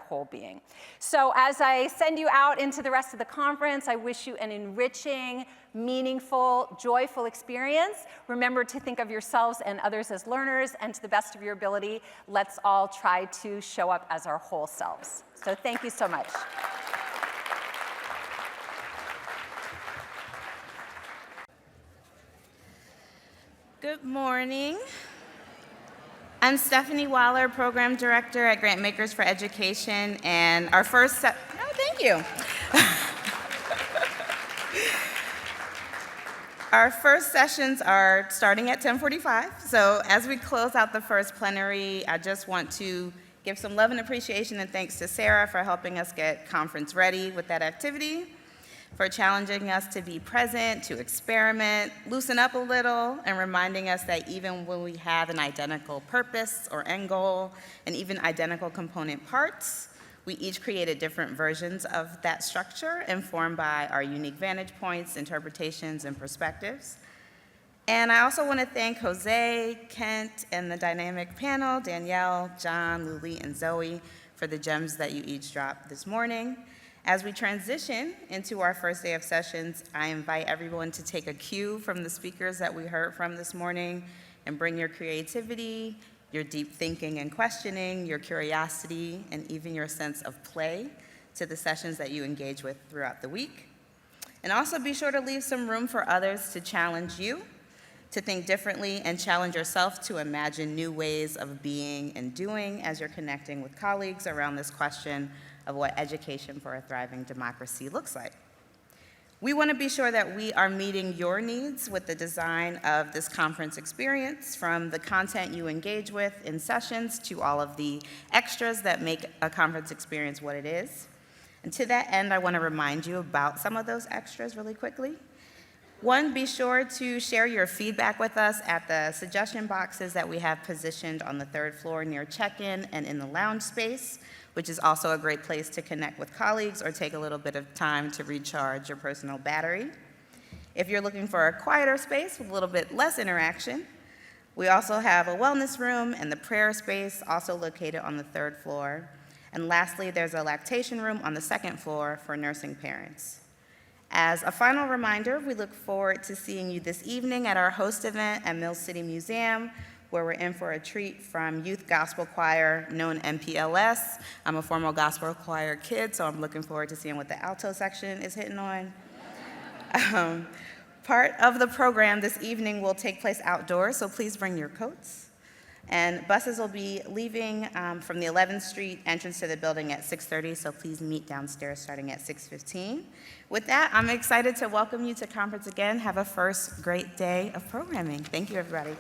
[SPEAKER 11] whole being. So as I send you out into the rest of the conference, I wish you an enriching, meaningful, joyful experience. Remember to think of yourselves and others as learners, and to the best of your ability, let's all try to show up as our whole selves. So thank you so much.
[SPEAKER 12] Good morning. I'm Stephanie Waller, Program Director at Grantmakers for Education, and our first thank you. Our first sessions are starting at 10:45. So as we close out the first plenary, I just want to give some love and appreciation and thanks to Sarah for helping us get conference ready with that activity, for challenging us to be present, to experiment, loosen up a little, and reminding us that even when we have an identical purpose or end goal, and even identical component parts, we each created different versions of that structure, informed by our unique vantage points, interpretations, and perspectives. And I also want to thank Jose, Kent, and the dynamic panel, Danielle, John, Luli, and Zoe, for the gems that you each dropped this morning. As we transition into our first day of sessions, I invite everyone to take a cue from the speakers that we heard from this morning and bring your creativity, your deep thinking and questioning, your curiosity, and even your sense of play to the sessions that you engage with throughout the week. And also be sure to leave some room for others to challenge you, to think differently, and challenge yourself to imagine new ways of being and doing as you're connecting with colleagues around this question of what education for a thriving democracy looks like. We want to be sure that we are meeting your needs with the design of this conference experience, from the content you engage with in sessions to all of the extras that make a conference experience what it is. And to that end, I want to remind you about some of those extras really quickly. One, be sure to share your feedback with us at the suggestion boxes that we have positioned on the 3rd floor near check-in and in the lounge space, which is also a great place to connect with colleagues or take a little bit of time to recharge your personal battery. If you're looking for a quieter space with a little bit less interaction, we also have a wellness room and the prayer space, also located on the 3rd floor. And lastly, there's a lactation room on the 2nd floor for nursing parents. As a final reminder, we look forward to seeing you this evening at our host event at Mill City Museum, where we're in for a treat from Youth Gospel Choir, known MPLS. I'm a former gospel choir kid, so I'm looking forward to seeing what the alto section is hitting on. Part of the program this evening will take place outdoors, so please bring your coats. And buses will be leaving from the 11th Street entrance to the building at 6:30, so please meet downstairs starting at 6:15. With that, I'm excited to welcome you to conference again. Have a first great day of programming. Thank you, everybody.